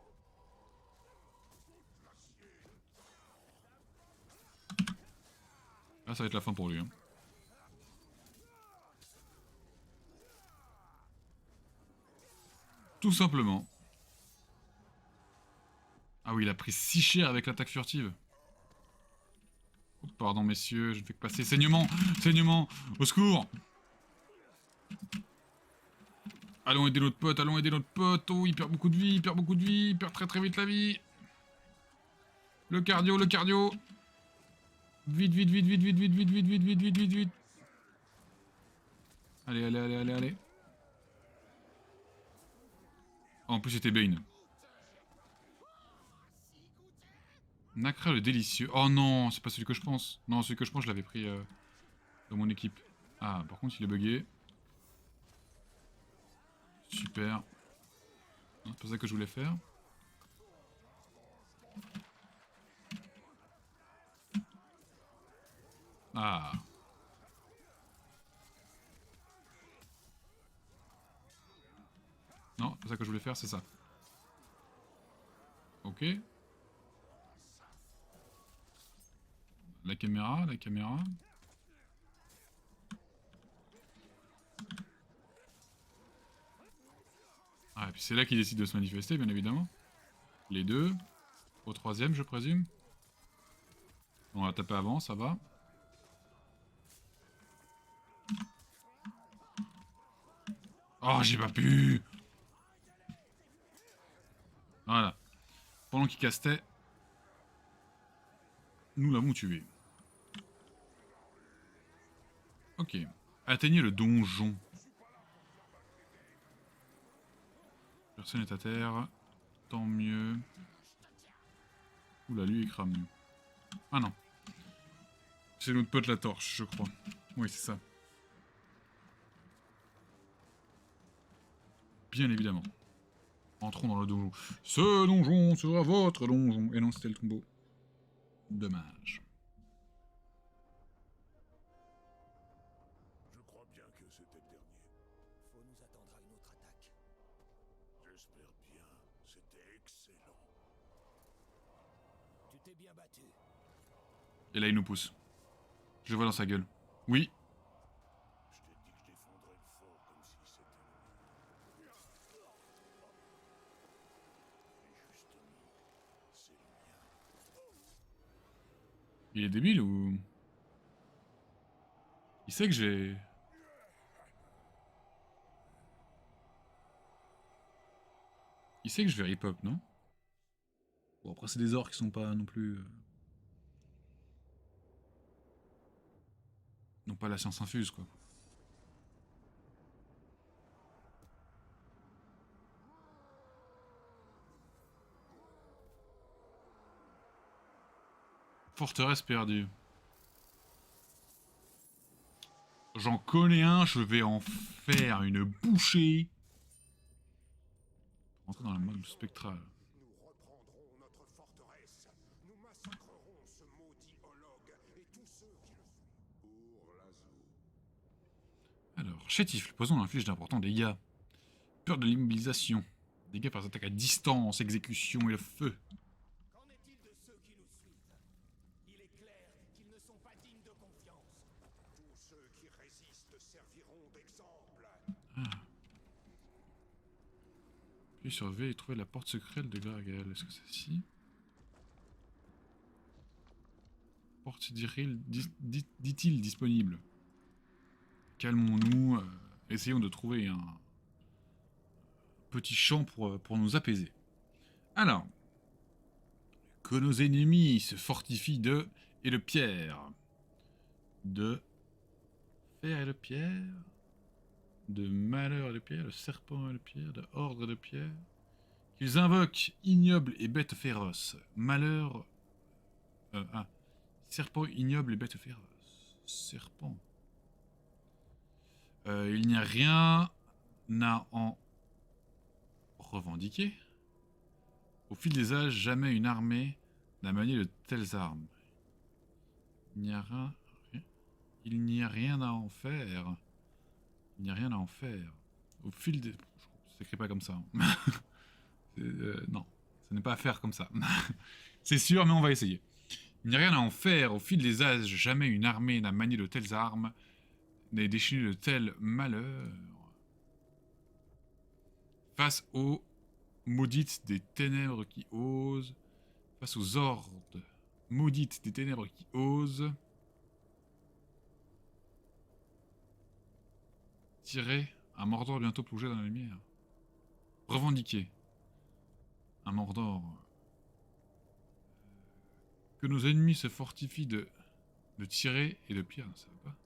Là, ça va être la fin pour lui. Hein. Tout simplement. Ah oui, il a pris si cher avec l'attaque furtive. Oh, pardon, messieurs, je ne fais que passer. Saignement! Saignement! Au secours! Allons aider notre pote, allons aider notre pote. Oh, il perd beaucoup de vie, il perd beaucoup de vie, il perd très très vite la vie. Le cardio, le cardio. Vite, vite, vite, vite, vite, vite, vite, vite, vite, vite, vite, vite, vite. Allez, allez, allez, allez, allez. Oh, en plus, c'était Bane. Nacra le délicieux. Oh non, c'est pas celui que je pense. Non, celui que je pense, je l'avais pris dans mon équipe. Ah, par contre, il est bugué. Super. Non, c'est pas ça que je voulais faire. Ah. Non, c'est pas ça que je voulais faire, c'est ça. Ok. La caméra, la caméra. Ah, et puis c'est là qu'il décide de se manifester, bien évidemment. Les deux. Au troisième, je présume. On l'a tapé avant, ça va. Oh, j'ai pas pu. Voilà. Pendant qu'il castait, nous l'avons tué. Ok. Atteignez le donjon. Personne n'est à terre. Tant mieux. Oula, lui il crame. Ah non. C'est notre pote la torche, je crois. Oui, c'est ça. Bien évidemment. Entrons dans le donjon. Ce donjon sera votre donjon. Et non, c'était le tombeau. Dommage. Je crois bien que c'était le dernier. Faut nous attendre à une autre attaque. J'espère bien. C'était excellent. Tu t'es bien battu. Et là, il nous pousse. Je le vois dans sa gueule. Oui. Je t'ai dit que je défendrais le fort comme si c'était le mien. Et justement, c'est le mien. Il est débile ou... Il sait que j'ai... Il sait que je vais hip-hop, non? Bon, après, c'est des orques qui sont pas non plus... Non pas la science infuse, quoi. Forteresse perdue. J'en connais un, je vais en faire une bouchée. Rentrer dans la mode spectrale. Nous reprendrons notre forteresse. Nous massacrerons ce maudit hologue et tous ceux qui le suivent. Pour l'assaut. Alors, chétif, le poison inflige d'importants dégâts. Peur de l'immobilisation. Dégâts par attaque à distance, exécution et le feu. Qu'en est-il de ceux qui nous suivent? Il est clair qu'ils ne sont pas dignes de confiance. Tous ceux qui résistent serviront d'exemple. Puis surveiller et trouver la porte secrète de Gargael. Est-ce que c'est ci? Porte d'Iril, dit-il disponible. Calmons-nous. essayons de trouver un petit champ pour nous apaiser. Alors, que nos ennemis se fortifient de et de pierre. De fer et de pierre. De malheur et de pierre. De serpent et de pierre. De ordre et de pierre. Qu'ils invoquent ignobles et bêtes féroces. Malheur... serpent ignoble et bêtes féroces. Serpent. Il n'y a rien à en revendiquer. Au fil des âges, jamais une armée n'a manié de telles armes. Il n'y a rien à en faire. Il n'y a rien à en faire. Au fil des... Ça s'écrit pas comme ça. Non, ce n'est pas à faire comme ça. C'est sûr, mais on va essayer. Il n'y a rien à en faire. Au fil des âges, jamais une armée n'a manié de telles armes, n'a déchaîné de tels malheurs. Face aux maudites des ténèbres qui osent, face aux hordes maudites des ténèbres qui osent, tirer un Mordor bientôt plongé dans la lumière. Revendiquer un Mordor. Que nos ennemis se fortifient de tirer et de pierre. Ça va pas.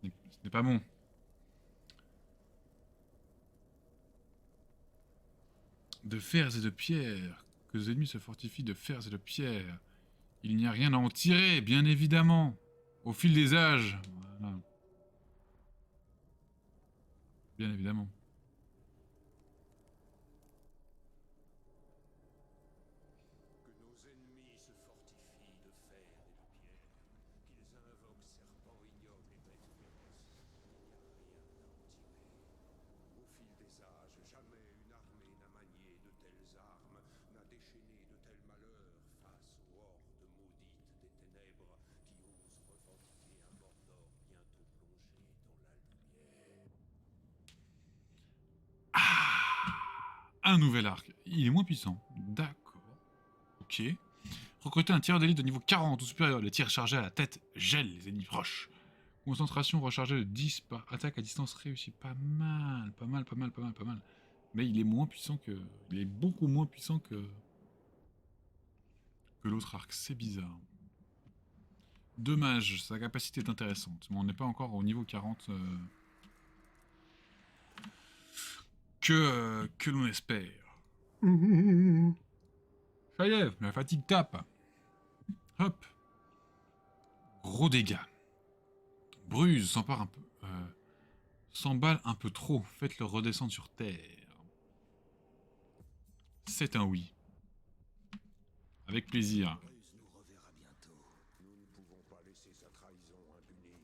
Ce n'est pas bon. De fers et de pierres. Que nos ennemis se fortifient de fers et de pierres. Il n'y a rien à en tirer, bien évidemment. Au fil des âges. Voilà. Bien évidemment. Que nos ennemis se fortifient de fer et de pierre, qu'ils invoquent serpents ignobles et bêtes féroces. Il n'y a rien à en tirer. Au fil des âges, jamais une armée n'a manié de telles armes, n'a déchaîné de tels malheurs face aux hordes maudites des ténèbres qui osent revendiquer un Mordor bientôt plongé dans la lumière. Un nouvel arc. Il est moins puissant. D'accord. Ok. Recruter un tireur d'élite de niveau 40 ou supérieur. Les tirs chargés à la tête gèlent les ennemis proches. Concentration rechargée de 10 par attaque à distance réussie. Pas mal, pas mal, pas mal, pas mal, pas mal. Mais il est moins puissant que... Il est beaucoup moins puissant que l'autre arc. C'est bizarre. Dommage, sa capacité est intéressante. Mais on n'est pas encore au niveau 40 que l'on espère. Ça y est, la fatigue tape. Hop. Gros dégâts. Bruse s'empare un peu... s'emballe un peu trop. Faites-le redescendre sur terre. C'est un oui. Avec plaisir. Bruce nous reverra bientôt. Nous ne pouvons pas laisser sa trahison impunie.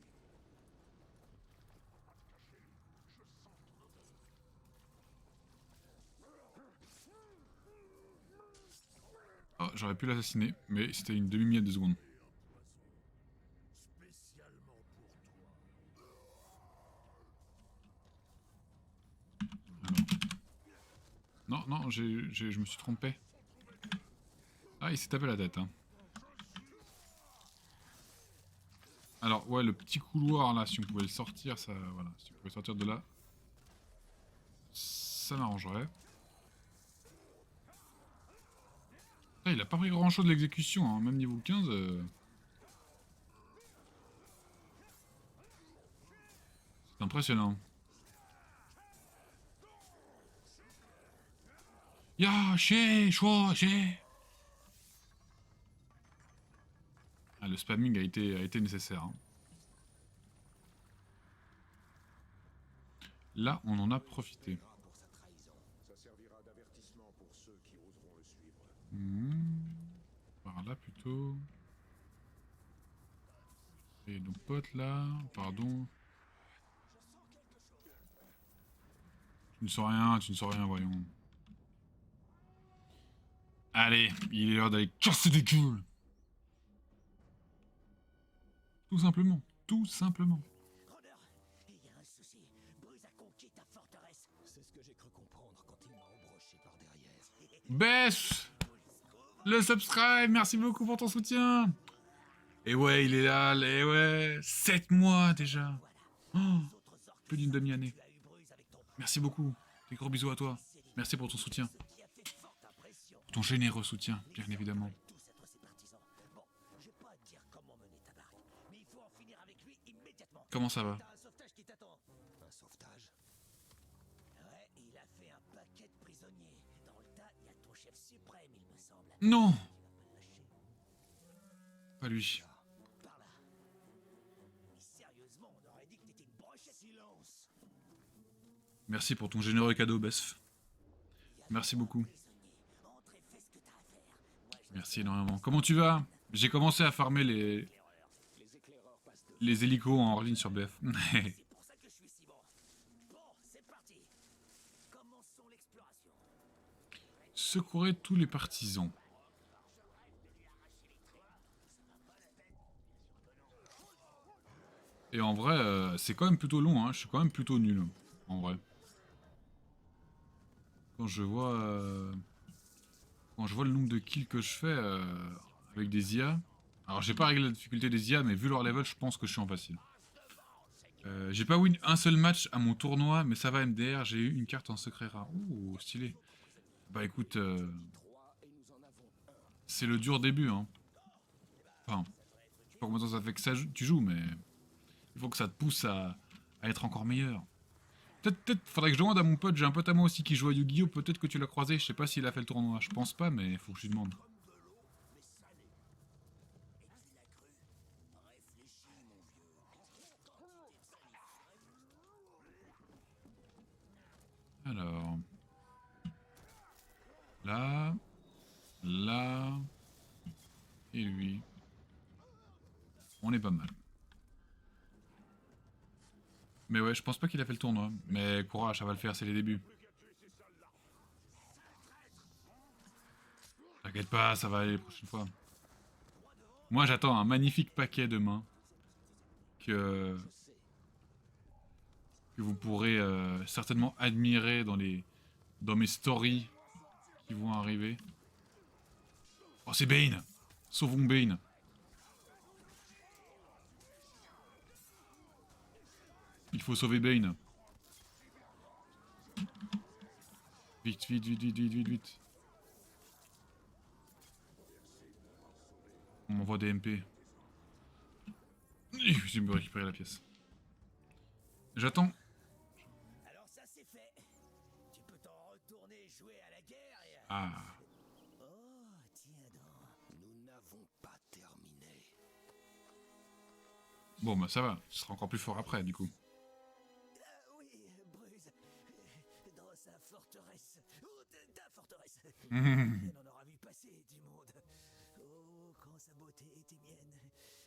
Oh, j'aurais pu l'assassiner, mais c'était une demi-miette de seconde. Spécialement pour toi. Alors. Non, je me suis trompé. Ah, il s'est tapé la tête. Hein. Alors, ouais, le petit couloir là, si on pouvait le sortir, ça, voilà, si on pouvait sortir de là, ça m'arrangerait. Ah, il a pas pris grand chose de l'exécution, hein. Même niveau 15. C'est impressionnant. Ya, chez, choix, chez. Ah, le spamming a été nécessaire. Hein. Là, on en a profité. Pour sa trahison. Ça servira d'avertissement pour ceux qui oseront le suivre. Par là plutôt. Et nos potes là, pardon. Tu ne sens rien, voyons. Allez, il est l'heure d'aller casser des gueules. Tout simplement, tout simplement. Rôdeur, il y a un souci. Bruce a conquis ta forteresse. C'est ce que j'ai cru comprendre quand il m'a embroché par derrière. Baisse le subscribe, merci beaucoup pour ton soutien. Et ouais, il est là, et ouais, 7 mois déjà. Oh. Les autres orques plus d'une demi-année. Merci beaucoup. Des gros bisous à toi. Merci pour ton soutien. Pour ton généreux soutien, bien évidemment. Comment ça va? Un sauvetage? Ouais, il a fait un paquet de prisonniers. Dans le tas, il y a ton chef suprême, il me semble. Non! Pas lui. Par là. Mais sérieusement, on aurait dit que t'étais une brochette. Silence! Merci pour ton généreux cadeau, Besf. Merci beaucoup. Entre et fais ce que t'as à faire. Moi, je Merci énormément. Comment tu vas? J'ai commencé à farmer les hélicos en hors ligne sur BF. c'est pour ça que je suis si bon. Bon, c'est parti. Commençons l'exploration. Secourez tous les partisans. Et en vrai, c'est quand même plutôt long, hein. Je suis quand même plutôt nul, en vrai. Quand je vois le nombre de kills que je fais avec des IA. Alors j'ai pas réglé la difficulté des IA, mais vu leur level, je pense que je suis en facile. J'ai pas win un seul match à mon tournoi, mais ça va MDR, j'ai eu une carte en secret rare. Ouh, stylé. Bah écoute, c'est le dur début, hein. Enfin, je sais pas combien de temps ça fait que ça tu joues, mais il faut que ça te pousse à être encore meilleur. Peut-être faudrait que je demande à mon pote, j'ai un pote à moi aussi qui joue à Yu-Gi-Oh! Peut-être que tu l'as croisé, je sais pas s'il a fait le tournoi, je pense pas, mais il faut que je lui demande. Alors... Là... Là... Et lui... On est pas mal. Mais ouais, je pense pas qu'il a fait le tournoi. Mais courage, ça va le faire, c'est les débuts. T'inquiète pas, ça va aller les prochaines fois. Moi, j'attends un magnifique paquet demain. Que vous pourrez certainement admirer dans mes stories qui vont arriver. Oh, c'est Bane! Sauvons Bane! Il faut sauver Bane. Vite, vite, vite, vite, vite, vite, vite. On m'envoie des MP. J'ai me récupérer la pièce. J'attends. Alors ça c'est fait. Tu peux t'en retourner jouer à la guerre et... Ah. Oh, tiens donc. Nous n'avons pas terminé. Bon, bah ça va. Ce sera encore plus fort après, du coup. Oui, Bruce. Dans sa forteresse. Oh, ta forteresse. Mhm. On en aura vu passer du monde. Oh, quand sa beauté était mienne.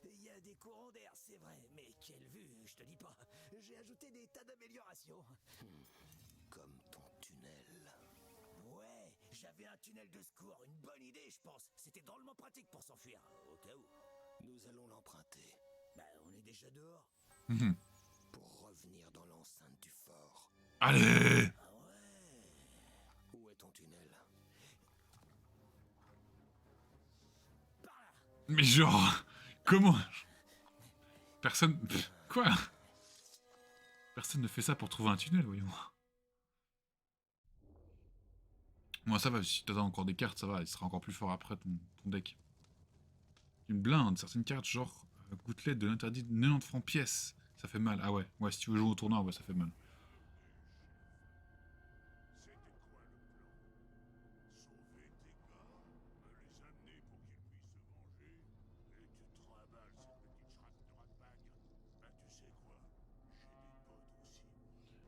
Il y a des courants d'air, c'est vrai. Mais quelle vue, je te dis pas. J'ai ajouté des tas d'améliorations. Comme ton tunnel. Ouais, j'avais un tunnel de secours. Une bonne idée, je pense. C'était drôlement pratique pour s'enfuir. Au cas où. Nous allons l'emprunter Bah, on est déjà dehors. Mhm. pour revenir dans l'enceinte du fort. Allez! Ah ouais. Où est ton tunnel? Par là. Mais genre... Comment? Personne... Quoi? Personne ne fait ça pour trouver un tunnel, voyons. Moi, ça va, si t'as encore des cartes, ça va, il sera encore plus fort après ton deck. Une blinde, certaines cartes, genre gouttelette de l'interdit de 90 francs pièce. Ça fait mal, ah ouais. Ouais, si tu veux jouer au tournoi, ouais, ça fait mal. C'était quoi le plan? Sauver tes gars, me les amener pour qu'ils puissent se venger, et tu te trimbales cette petite chatte de ratbag. Bah tu sais quoi? J'ai des potes aussi.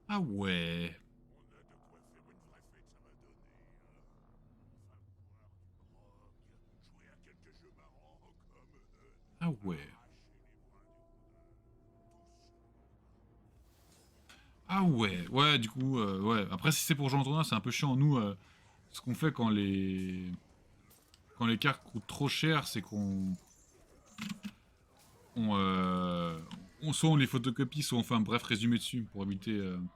Ah ouais. On a de quoi faire une vraie fête, ça va donner, hein. Enfin, boire du grog, jouer à quelques jeux marrants comme... Ah ouais. arracher les poings des boudins. Ah ouais. Ouais, du coup, ouais. Après, si c'est pour jouer en tournoi, c'est un peu chiant. Nous, ce qu'on fait quand les cartes coûtent trop cher, c'est qu'on... soit on les photocopie, soit on fait un bref résumé dessus pour éviter... Parvenir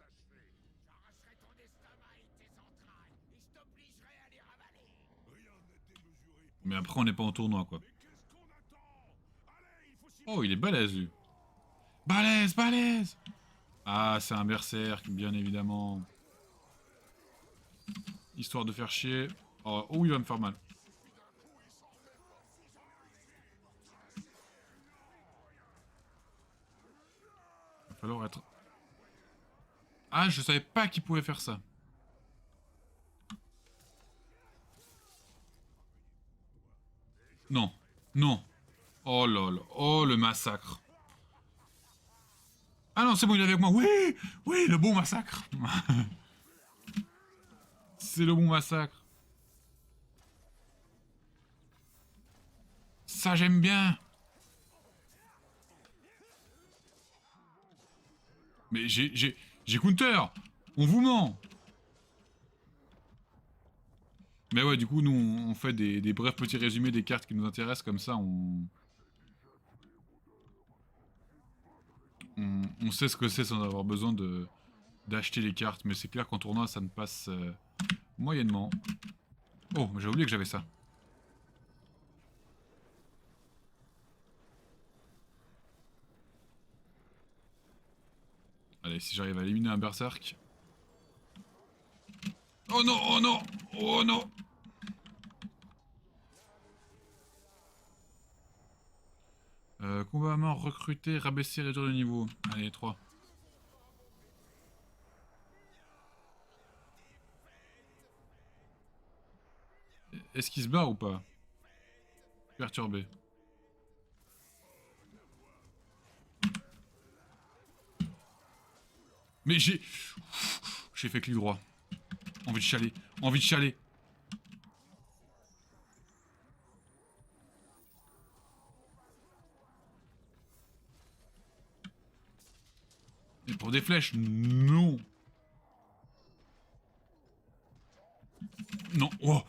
t'achever. J'arracherai ton estomac et tes entrailles, et je t'obligerai à les ravaler. Rien n'est démesuré. Mais après, on n'est pas en tournoi, quoi. Mais qu'est-ce qu'on attend? Allez, il faut s'y Oh, il est balèze, lui. Balèze, balèze! Ah, c'est un berserk, bien évidemment. Histoire de faire chier. Oh, il va me faire mal. Il va falloir être... Ah, je savais pas qu'il pouvait faire ça. Non. Non. Oh là là. Oh, le massacre. Ah non, c'est bon, il est avec moi. Oui. Oui, le bon massacre. C'est le bon massacre. Ça, j'aime bien. Mais j'ai counter. On vous ment. Mais ouais, du coup, nous, on fait des brefs petits résumés des cartes qui nous intéressent. Comme ça, on sait ce que c'est sans avoir besoin d'acheter les cartes. Mais c'est clair qu'en tournoi, ça ne passe moyennement. Oh, j'ai oublié que j'avais ça. Allez, si j'arrive à éliminer un berserk. Oh non, oh non, oh non. Combat à mort, recruter, rabaisser, réduire de niveau. Allez, 3. Est-ce qu'il se barre ou pas? Perturbé. Mais j'ai fait clic droit. Envie de chialer. Envie de chialer. Et pour des flèches, non. Non, oh.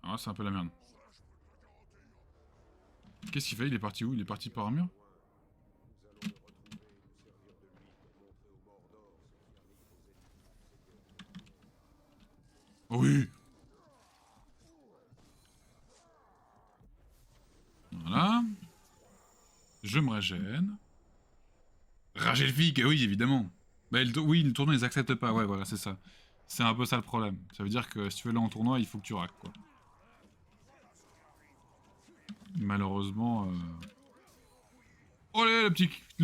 Ah, c'est un peu la merde. Qu'est-ce qu'il fait? Il est parti où? Il est parti par un mur? Oh oui. Voilà. Je me régène. Rage elfique, oui, évidemment. Bah, oui, le tournoi, ils acceptent pas. Ouais, voilà, c'est ça. C'est un peu ça le problème. Ça veut dire que si tu veux aller en tournoi, il faut que tu raques, quoi. Malheureusement... Oh là, le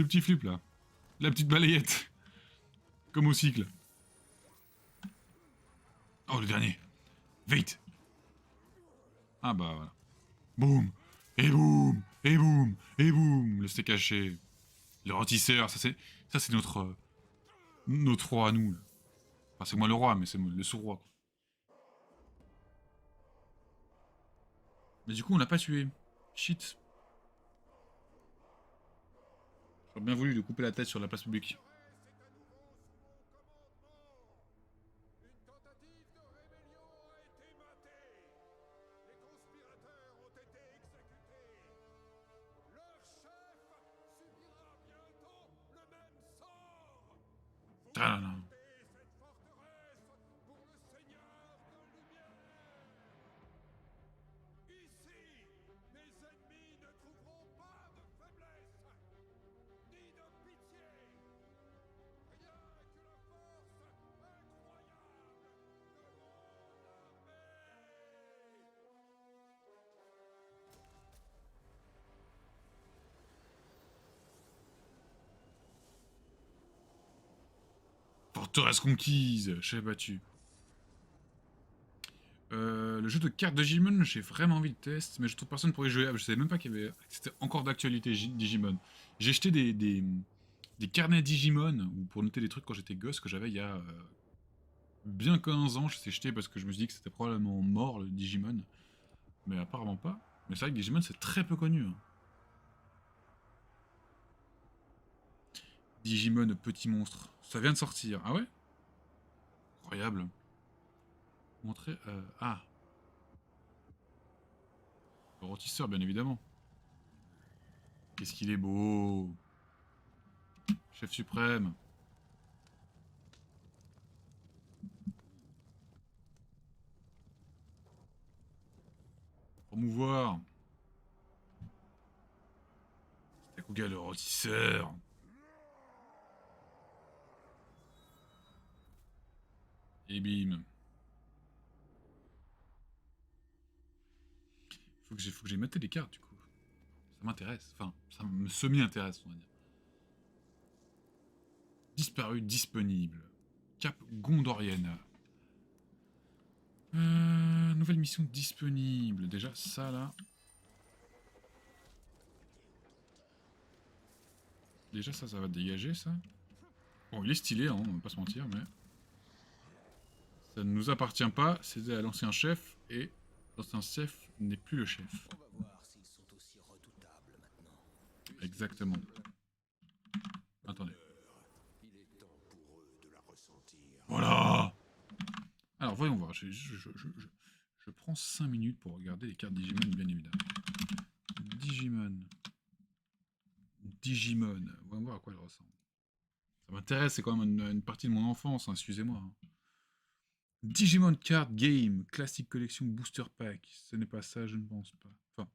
petit flip, là. La petite balayette. Comme au cycle. Oh, le dernier. Vite. Ah bah, voilà. Boum. Et boum. Et boum. Et boum. Le steak caché. Le rôtisseur, ça c'est notre roi à nous. Là. Enfin, c'est moi le roi, mais c'est le sous-roi. Mais du coup, on l'a pas tué. Shit. J'aurais bien voulu lui couper la tête sur la place publique. Une tentative de rébellion a été matée. Les conspirateurs ont été exécutés. Leur chef subira bientôt le même sort. Vous Ah là là. portez cette forteresse pour le Seigneur de Lumière. Ici, mes ennemis ne trouveront pas de faiblesse, ni de pitié. Rien que la force incroyable de mon armée. Forteresse conquise. Chef battu. Le jeu de cartes de Digimon, j'ai vraiment envie de tester, mais je trouve personne pour y jouer. Je savais même pas qu'il y avait... C'était encore d'actualité, Digimon. J'ai jeté des carnets Digimon, ou pour noter des trucs quand j'étais gosse, que j'avais il y a bien 15 ans. Je les ai jetés parce que je me suis dit que c'était probablement mort, le Digimon. Mais apparemment pas. Mais c'est vrai que Digimon, c'est très peu connu. Hein. Digimon, petit monstre. Ça vient de sortir. Ah ouais? Incroyable. Montrer... Ah. Le rôtisseur, bien évidemment. Qu'est-ce qu'il est beau. Chef suprême. Promouvoir. Regarde le rôtisseur. Et bim. Faut que j'ai maté les cartes du coup. Ça m'intéresse. Enfin, ça me semi-intéresse, on va dire. Disparu, disponible. Cap Gondorienne. Nouvelle mission disponible. Déjà, ça là. Déjà, ça va dégager ça. Bon, il est stylé, hein, on va pas se mentir, mais. Ça ne nous appartient pas. C'était à l'ancien chef et l'ancien chef n'est plus le chef. On va voir s'ils sont aussi redoutables maintenant. Exactement. Attendez. Il est temps pour eux de la ressentir. Voilà. Alors, voyons voir. Je prends 5 minutes pour regarder les cartes Digimon, bien évidemment. Digimon. Digimon. Voyons voir à quoi elle ressemble. Ça m'intéresse, c'est quand même une partie de mon enfance, hein, excusez-moi. Hein. Digimon Card Game, Classic Collection Booster Pack. Ce n'est pas ça, je ne pense pas. Enfin.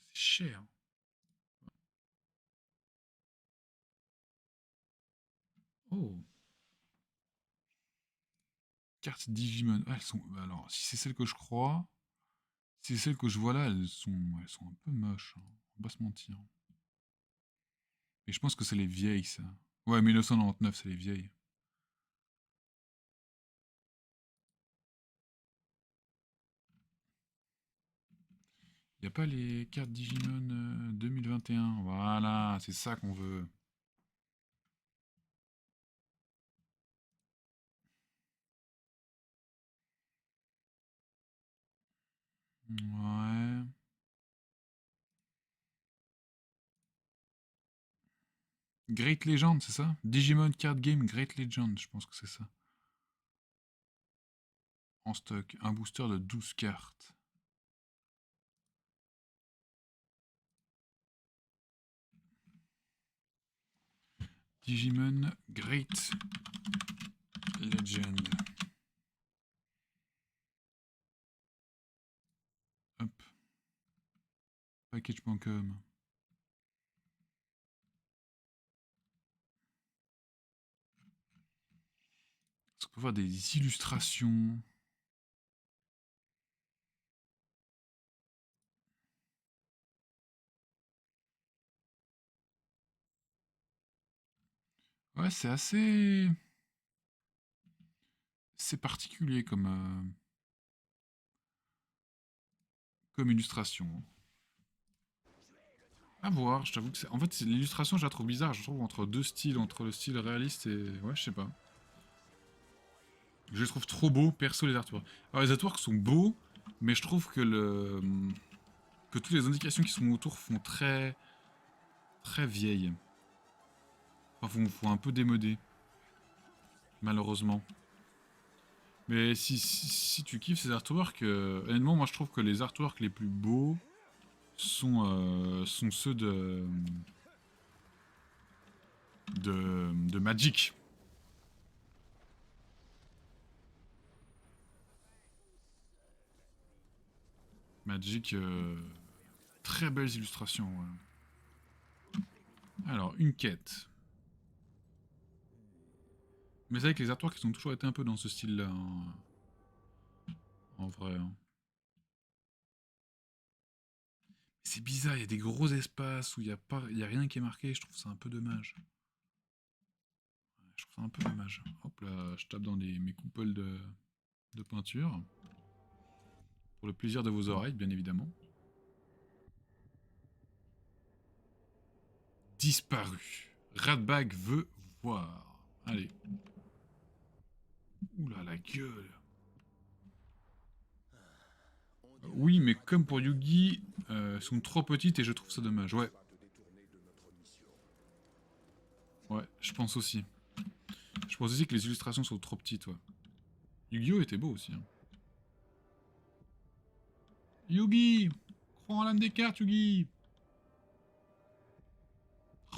C'est cher. Oh. Cartes Digimon. Ah, elles sont. Alors, si c'est celle que je crois. Si c'est celle que je vois là, elles sont un peu moches. Hein. On va pas se mentir. Mais je pense que c'est les vieilles, ça. Ouais, 1999, c'est les vieilles. Y a pas les cartes Digimon 2021. Voilà, c'est ça qu'on veut. Ouais. Great Legend, c'est ça? Digimon Card Game Great Legend, je pense que c'est ça. En stock, un booster de 12 cartes. Digimon Great Legend. Hop. Package.com. Est-ce qu'on peut voir des illustrations? Ouais, c'est assez... C'est particulier comme illustration. À voir, je t'avoue que c'est... En fait, l'illustration, je la trouve bizarre. Je trouve entre deux styles, entre le style réaliste et... Ouais, je sais pas. Je les trouve trop beaux, perso, les artworks. Alors, les artworks sont beaux, mais je trouve que que toutes les indications qui sont autour font très... très vieilles. Enfin, font un peu démodé. Malheureusement. Mais si tu kiffes ces artworks, honnêtement, moi je trouve que les artworks les plus beaux sont ceux de Magic. Magic, très belles illustrations. Ouais. Alors, une quête. Mais c'est vrai que les artworks ils ont toujours été un peu dans ce style-là. Hein. En vrai. Hein. C'est bizarre, il y a des gros espaces où il y a rien qui est marqué, je trouve ça un peu dommage. Je trouve ça un peu dommage. Hop là, je tape dans mes coupoles de peinture. Pour le plaisir de vos oreilles, bien évidemment. Disparu. Ratbag veut voir. Allez. Oula, la gueule. Oui, mais comme pour Yugi, sont trop petites et je trouve ça dommage. Ouais. Ouais, je pense aussi. Je pense aussi que les illustrations sont trop petites, ouais. Yu-Gi-Oh était beau aussi. Hein. Yugi, crois en l'âme des cartes, Yugi.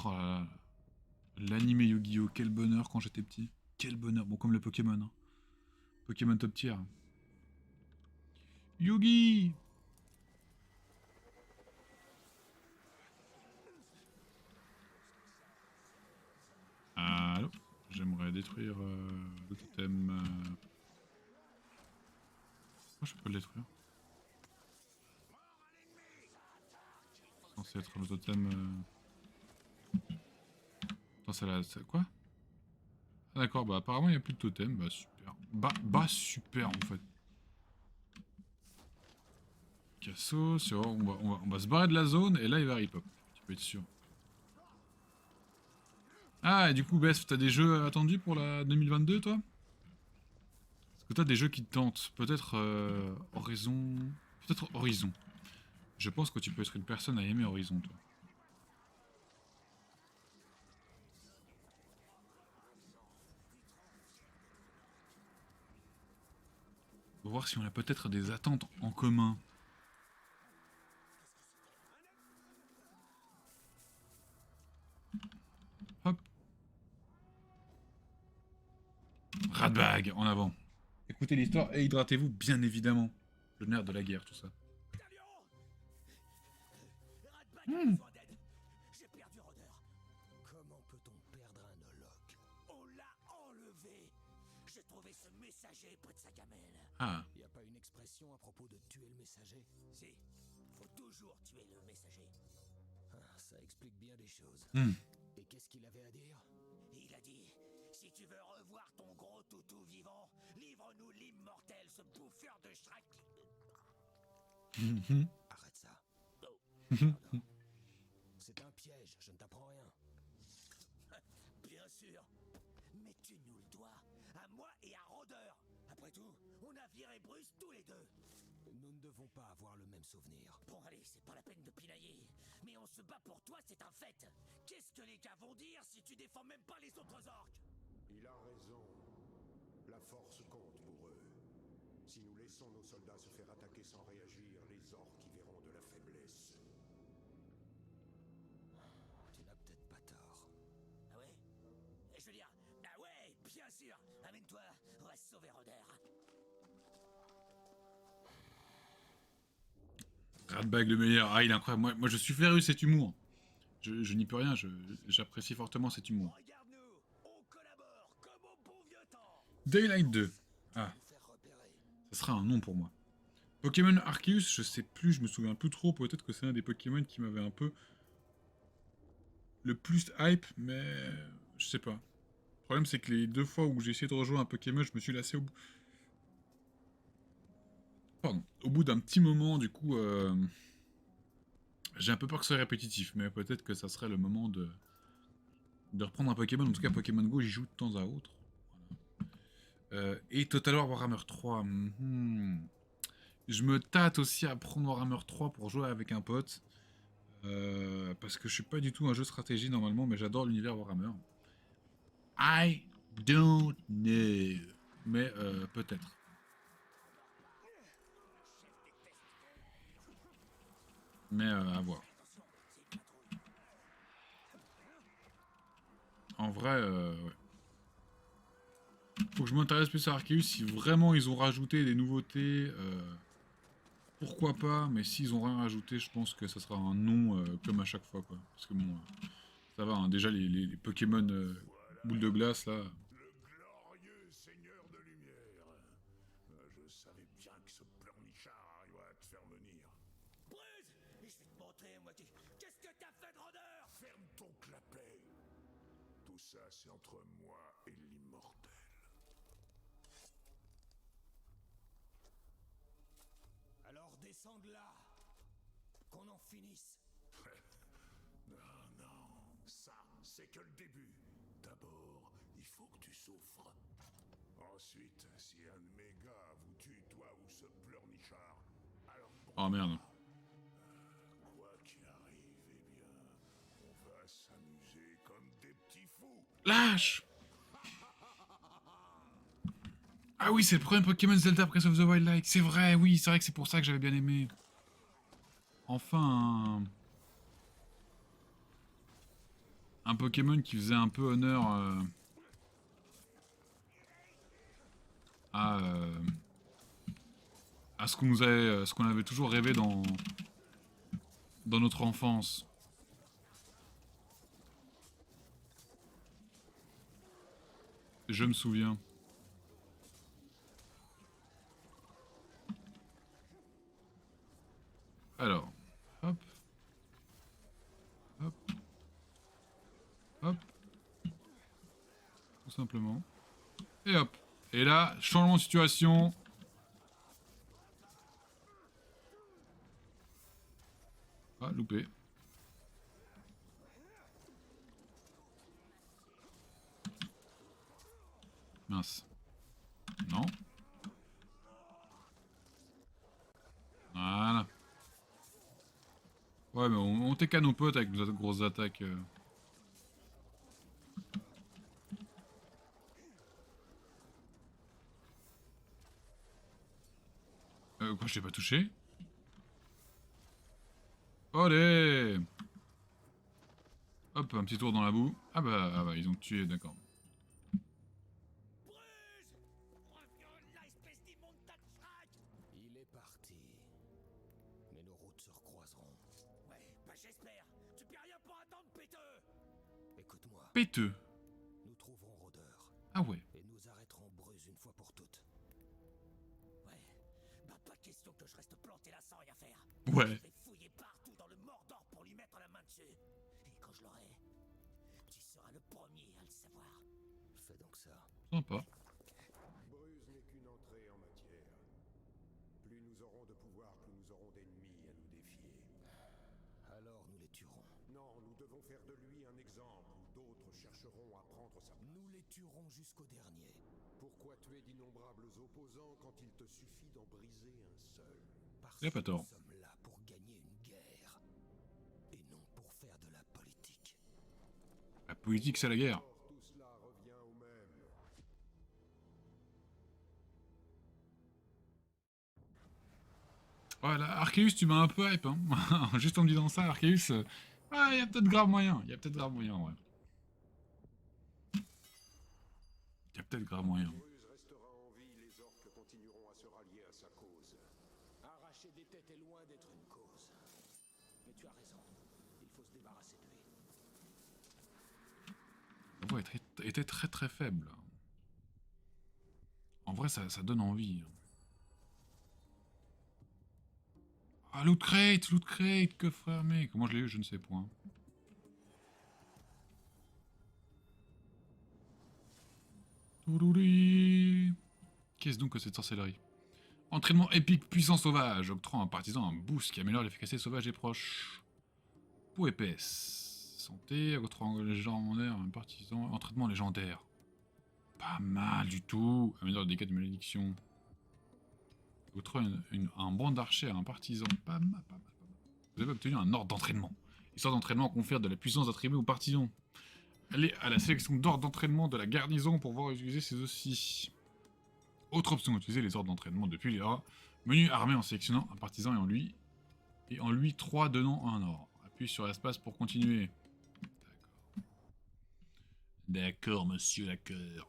Oh là là. L'animé Yu-Gi-Oh, quel bonheur quand j'étais petit. Quel bonheur. Bon, comme le Pokémon. Hein. Pokémon top tier. Yugi. Allô? J'aimerais détruire le totem. Pourquoi je peux le détruire? C'est censé être le totem. Attends, c'est la. Quoi? Ah, d'accord, bah apparemment il n'y a plus de totem. Bah super. Bah super en fait. Cassos, on va se barrer de la zone et là il va rip up. Tu peux être sûr. Ah, et du coup, Bess, t'as des jeux attendus pour la 2022, toi? Est-ce que t'as des jeux qui te tentent? Peut-être Horizon... Peut-être Horizon. Je pense que tu peux être une personne à aimer Horizon, toi. On va voir si on a peut-être des attentes en commun. Hop. Radbag, en avant. Écoutez l'histoire et hydratez-vous, bien évidemment. Le nerf de la guerre, tout ça. Radbag a besoin d'aide. J'ai perdu Rodeur. Comment peut-on perdre un holoc? On l'a enlevé. J'ai trouvé ce messager près de sa gamelle. Ah. Y a pas une expression à propos de tuer le messager? Si. Faut toujours tuer le messager. Ah, ça explique bien des choses. Et qu'est-ce qu'il avait à dire? Il a dit, si tu veux revoir ton gros toutou vivant, livre-nous l'immortel, ce bouffeur de Shrek. Arrête ça. Oh, pardon. C'est un piège, je ne t'apprends rien. Bien sûr. Mais tu nous le dois, à moi et à Rodeur. Après tout, on a viré Bruce tous les deux. Nous ne devons pas avoir le même souvenir. Bon allez, c'est pas la peine de pinailler. Mais on se bat pour toi, c'est un fait. Qu'est-ce que les gars vont dire si tu défends même pas les autres orques? Il a raison. La force compte pour eux. Si nous laissons nos soldats se faire attaquer sans réagir, les orques y verront de la faiblesse. Tu n'as peut-être pas tort. Ah ouais? Et je veux dire, ah ouais, bien sûr. Amène-toi, on va sauver Rodeur. Radbag le meilleur. Ah, il est incroyable. Moi je suis féru cet humour. Je n'y peux rien, j'apprécie fortement cet humour. Regarde-nous, on collabore comme au bon vieux temps. Daylight 2. Ah, Nous faire repérer. ça sera un nom pour moi. Pokémon Arceus, je sais plus, je me souviens plus trop. Peut-être que c'est un des Pokémon qui m'avait un peu le plus hype, mais je sais pas. Le problème, c'est que les deux fois où j'ai essayé de rejoindre un Pokémon, je me suis lassé au bout. Pardon. Au bout d'un petit moment, du coup, j'ai un peu peur que ce soit répétitif, mais peut-être que ça serait le moment de reprendre un Pokémon. En tout cas, Pokémon Go, j'y joue de temps à autre. Voilà. Et Total War Warhammer 3. Je me tâte aussi à prendre Warhammer 3 pour jouer avec un pote. Parce que je suis pas du tout un jeu stratégie normalement, mais j'adore l'univers Warhammer. I don't know. Mais peut-être. Mais à voir. En vrai, ouais. Faut que je m'intéresse plus à Arceus. Si vraiment ils ont rajouté des nouveautés, pourquoi pas. Mais s'ils ont rien rajouté, je pense que ça sera un non comme à chaque fois, quoi. Parce que bon, ça va. Hein, déjà les Pokémon boules de glace là. Le glorieux seigneur de lumière. Je savais bien que ce pleurnichard arriverait à te faire venir. Bruce, je vais te montrer, moi. Qu'est-ce que t'as fait de Rodeur? Ferme ton clapet. Tout ça, c'est entre moi et l'immortel. Alors descends de là. Qu'on en finisse. Non, non, ça, c'est que le début. D'abord, il faut que tu souffres. Ensuite, si un de mes gars vous tue, toi ou ce pleurnichard, alors bon, Oh merde. quoi qu'il arrive, eh bien, on va s'amuser comme des petits fous. Lâche. Ah oui, c'est le premier Pokémon Zelda Breath of the Wild like. C'est vrai, oui, c'est vrai que c'est pour ça que j'avais bien aimé. Enfin, un Pokémon qui faisait un peu honneur à à ce qu'on avait toujours rêvé dans notre enfance. Je me souviens. Alors, hop. Hop. Hop. Tout simplement. Et hop. Et là, changement de situation. Ah, loupé. Mince. Non. Voilà. Ouais, mais on TK nos potes avec nos grosses attaques. Quoi, je t'ai pas touché? Allez! Hop, un petit tour dans la boue. Ah bah ils ont tué, d'accord. Bruce! Reviens là, espèce d'immonde tas de schrack! Il est parti. Mais nos routes se recroiseront. Ouais, bah j'espère. Tu peux rien pour attendre, péteux! Écoute-moi, Péteux! nous trouverons Rôdeur. Ah ouais. Et nous arrêterons Bruce une fois pour toutes. Ouais, bah pas question que je reste planté là sans rien faire. Ouais. Je vais fouiller partout dans le Mordor pour lui mettre la main dessus. Et quand je l'aurai, tu seras le premier à le savoir. Fais donc ça. Sympa. Bruce n'est qu'une entrée en matière. Plus nous aurons de pouvoir, plus nous aurons d'ennemis à nous défier. Alors nous les tuerons. Non, nous devons faire de lui un exemple où d'autres chercheront à prendre sa place. Nous les tuerons jusqu'au dernier. Pourquoi tuer d'innombrables opposants quand il te suffit d'en briser un seul? Parce Il a que pas tort. nous sommes là pour gagner une guerre. Et non pour faire de la politique. La politique, c'est la guerre. Or, tout cela revient au même. Ouais, là, Arceus, tu m'as un peu hype, hein. Juste en me disant ça, Arceus... Ah, il y a peut-être grave moyen. Il y a peut-être grave moyen, ouais. Il y a peut-être grave moyen. Bruce restera en vie, les orques continueront à se rallier à sa cause. Arracher des têtes est loin d'être une cause. Mais tu as raison. Il faut se débarrasser de lui. La voix était très très faible. En vrai, ça donne envie. Ah, loot crate, coffre armé. Comment je l'ai eu, je ne sais point. Qu'est-ce donc que cette sorcellerie? Entraînement épique puissant sauvage, octroie à un partisan un boost qui améliore l'efficacité sauvage et proche. Peau épaisse. Santé, octroie un légendaire, un partisan. Entraînement légendaire. Pas mal du tout. Améliore les dégâts de malédiction. Octroie un banc d'archer à un partisan. Pas mal, pas mal, pas mal. Vous avez obtenu un ordre d'entraînement. L'histoire d'entraînement confère de la puissance attribuée aux partisans. Allez à la sélection d'ordre d'entraînement de la garnison pour pouvoir utiliser ces aussi. Autre option, utiliser les ordres d'entraînement depuis les rats. Menu armé en sélectionnant un partisan et en lui 3 donnant un ordre. Appuie sur l'espace pour continuer. D'accord. D'accord, monsieur, d'accord.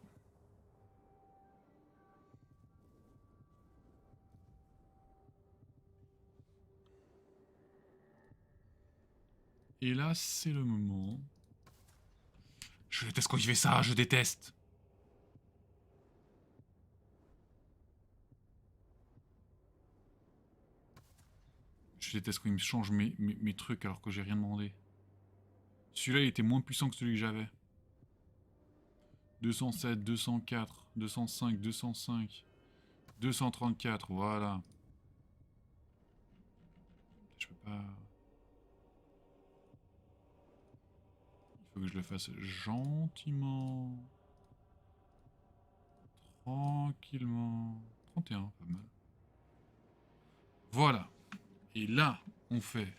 Et là, c'est le moment. Je déteste quand il fait ça, je déteste. Je déteste quand il me change mes trucs alors que j'ai rien demandé. Celui-là, il était moins puissant que celui que j'avais. 207, 204, 205, 205, 234, voilà. Je peux pas... Il faut que je le fasse gentiment. Tranquillement. 31, pas mal. Voilà. Et là, on fait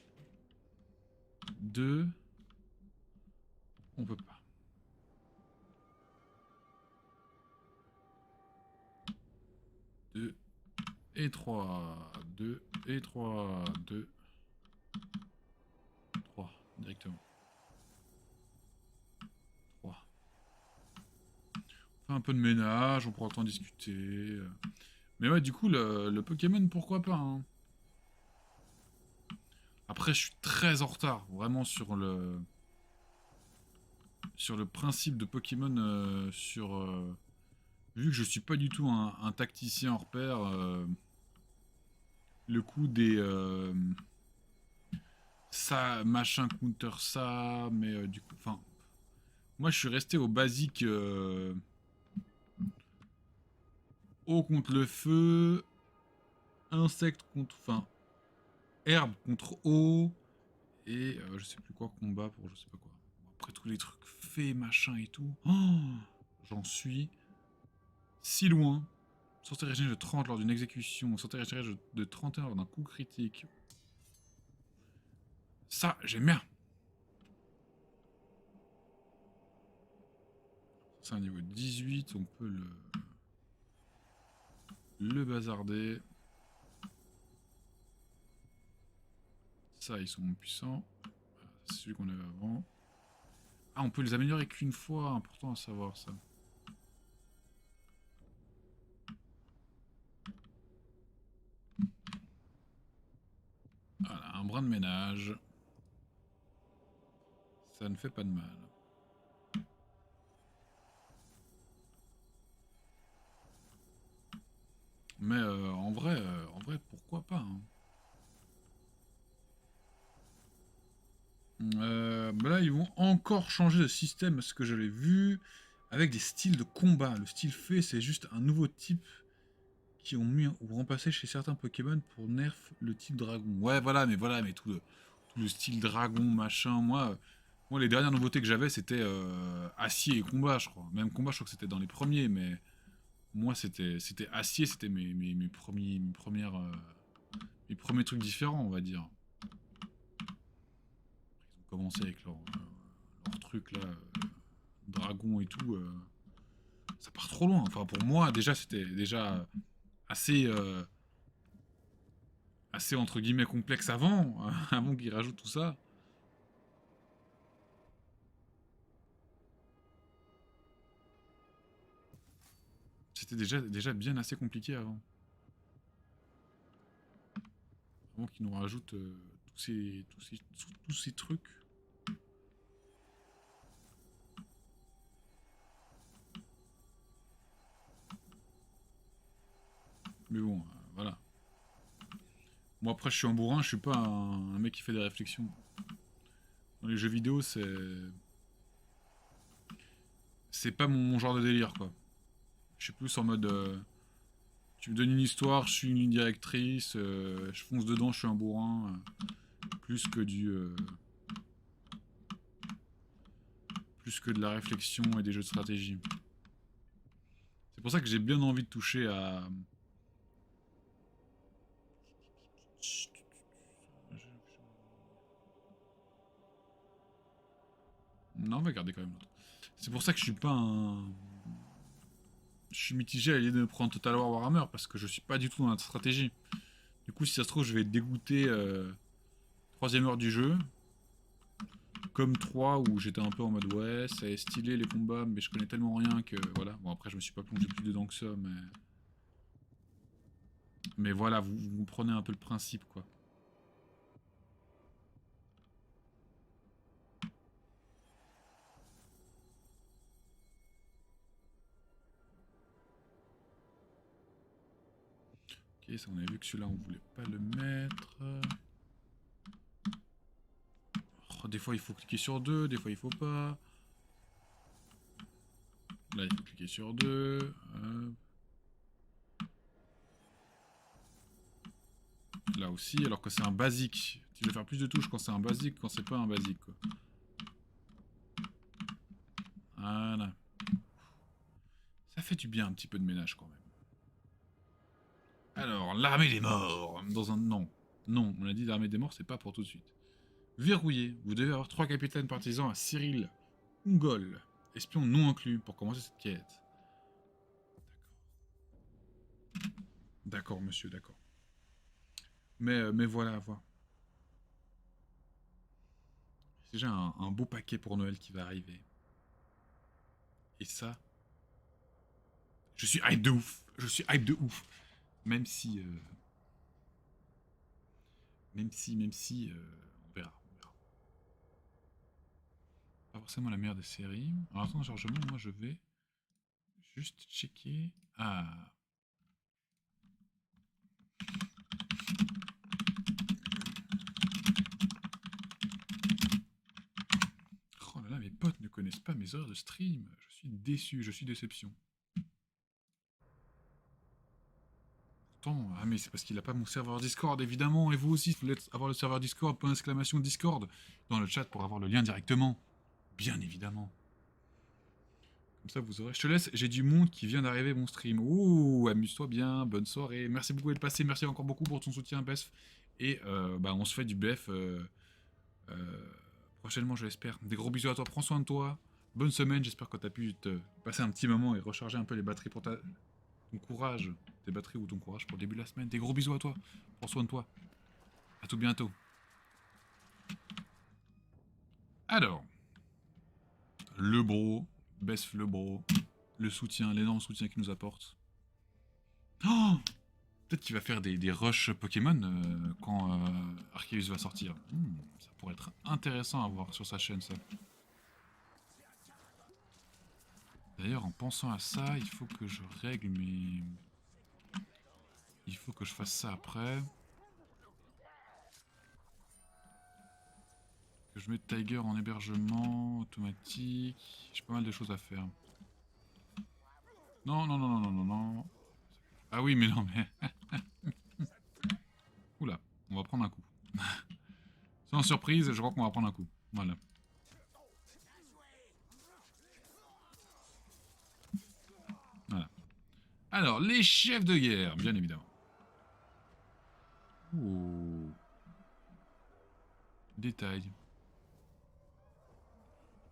2. On peut pas. 2 et 3. 2 et 3. 2. 3, directement. 3. On fait un peu de ménage, on prend le temps de discuter. Mais ouais, du coup, le Pokémon, pourquoi pas, hein. Après, je suis très en retard, vraiment, sur le principe de Pokémon, vu que je suis pas du tout un tacticien hors pair, le coup des... ça, machin, counter ça, mais du coup... Enfin, moi, je suis resté au basique... eau contre le feu, insecte contre... Enfin, herbe contre eau, et je sais plus quoi, combat pour je sais pas quoi. Après tous les trucs faits, machin et tout, oh, j'en suis si loin. Sortie régénérée de 30 lors d'une exécution, sortie régénérée de 31 lors d'un coup critique. Ça, j'aime bien. C'est un niveau 18, on peut le bazarder. Ça, ils sont puissants. C'est celui qu'on avait avant. Ah, on peut les améliorer qu'une fois, important à savoir ça. Voilà, un brin de ménage. Ça ne fait pas de mal. Mais en vrai, pourquoi pas, hein. Bah là, ils vont encore changer de système, ce que j'avais vu, avec des styles de combat. Le style fait, c'est juste un nouveau type qui ont mis ou remplacé chez certains Pokémon pour nerf le type dragon. Ouais, voilà, mais tout le style dragon, machin. Moi, les dernières nouveautés que j'avais, c'était acier et combat, je crois. Même combat, je crois que c'était dans les premiers, mais moi, c'était acier, c'était mes premiers trucs différents, on va dire. Ils ont commencé avec leur truc là, dragon et tout. Ça part trop loin. Enfin, pour moi, déjà, c'était déjà assez, assez entre guillemets complexe avant, avant qu'ils rajoutent tout ça. C'était déjà bien assez compliqué avant. Avant qu'ils nous rajoutent tous ces trucs. Mais bon, voilà. Moi après je suis un bourrin, je suis pas un mec qui fait des réflexions. Dans les jeux vidéo, c'est pas mon genre de délire quoi. Je suis plus en mode tu me donnes une histoire, je suis une ligne directrice, je fonce dedans, je suis un bourrin, plus que plus que de la réflexion et des jeux de stratégie. C'est pour ça que j'ai bien envie de toucher à... Non, on va garder quand même l'autre. C'est pour ça que je suis pas un... Je suis mitigé à l'idée de prendre Total War Warhammer parce que je suis pas du tout dans la stratégie. Du coup, si ça se trouve, je vais être dégoûté troisième heure du jeu. Comme 3 où j'étais un peu en mode ouais, c'est stylé les combats, mais je connais tellement rien que voilà. Bon, après, je me suis pas plongé plus dedans que ça, mais voilà, vous comprenez un peu le principe quoi. Ok, ça on a vu que celui-là on voulait pas le mettre. Oh, des fois il faut cliquer sur 2, des fois il faut pas. Là il faut cliquer sur 2. Là aussi, alors que c'est un basique. Tu veux faire plus de touches quand c'est un basique, quand c'est pas un basique quoi. Voilà. Ça fait du bien un petit peu de ménage quand même. Alors, l'armée des morts. Dans un... Non. Non, on a dit l'armée des morts, c'est pas pour tout de suite. Verrouillé. Vous devez avoir 3 capitaines partisans à Cyril Ungol, espion non inclus, pour commencer cette quête. D'accord, monsieur, d'accord. Mais voilà, voilà. C'est déjà un beau paquet pour Noël qui va arriver. Et ça, je suis hype de ouf. Je suis hype de ouf. Même si... Même si... on verra. Pas forcément la meilleure des séries. Alors attends, chargement, moi je vais juste checker... Ah... Oh là là, mes potes ne connaissent pas mes heures de stream. Je suis déçu, je suis déception. Pourtant, ah mais c'est parce qu'il n'a pas mon serveur Discord, évidemment. Et vous aussi, vous voulez avoir le serveur Discord, point d'exclamation Discord, dans le chat pour avoir le lien directement. Bien évidemment. Comme ça, vous aurez... Je te laisse, j'ai du monde qui vient d'arriver mon stream. Ouh, amuse-toi bien, bonne soirée. Merci beaucoup d'être passé, merci encore beaucoup pour ton soutien, Bef. Et bah, on se fait du Bef prochainement, je l'espère. Des gros bisous à toi, prends soin de toi. Bonne semaine, j'espère que tu as pu te passer un petit moment et recharger un peu les batteries pour ton courage. Tes batteries ou ton courage pour le début de la semaine. Des gros bisous à toi, prends soin de toi. À tout bientôt. Alors, le bro, Bef le bro, le soutien, l'énorme soutien qu'il nous apporte. Oh, peut-être qu'il va faire des rushs Pokémon quand Arceus va sortir. Ça pourrait être intéressant à voir sur sa chaîne, ça. D'ailleurs, en pensant à ça, il faut que je règle mes... Il faut que je fasse ça après. Que je mette Tiger en hébergement automatique. J'ai pas mal de choses à faire. Non, non, non, non, non, non, non. Ah oui, mais non, mais... Oula, on va prendre un coup. Sans surprise, je crois qu'on va prendre un coup. Voilà. Voilà. Alors, les chefs de guerre, bien évidemment. Ouh. Détail.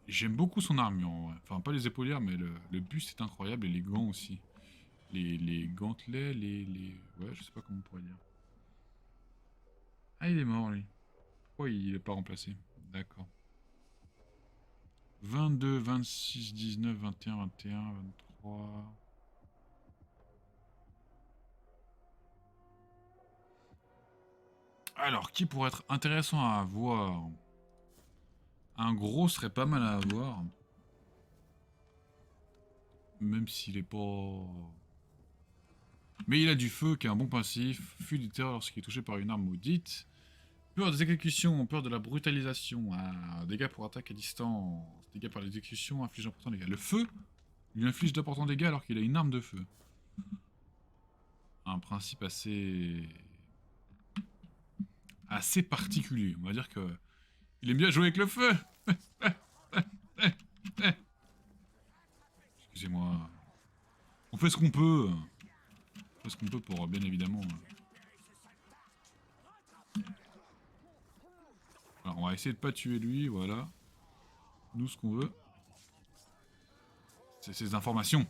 J'aime beaucoup son armure, en vrai. Enfin, pas les épaulières, mais le buste est incroyable et les gants aussi. Les gantelets, Ouais, je sais pas comment on pourrait dire. Ah, il est mort, lui. Pourquoi il est pas remplacé? D'accord. 22, 26, 19, 21, 21, 23... Alors, qui pourrait être intéressant à avoir? Un gros serait pas mal à avoir. Même s'il est pas... Mais il a du feu, qui est un bon passif. Fuite du terreur lorsqu'il est touché par une arme maudite. Peur des exécutions, peur de la brutalisation. Ah, dégâts pour attaque à distance. Dégâts par l'exécution, inflige d'importants dégâts. Le feu lui inflige d'importants dégâts alors qu'il a une arme de feu. Un principe assez particulier. On va dire que... Il aime bien jouer avec le feu. Excusez-moi. On fait ce qu'on peut. On fait ce qu'on peut pour, bien évidemment... Alors, on va essayer de pas tuer lui, voilà. Nous, ce qu'on veut, c'est ces informations.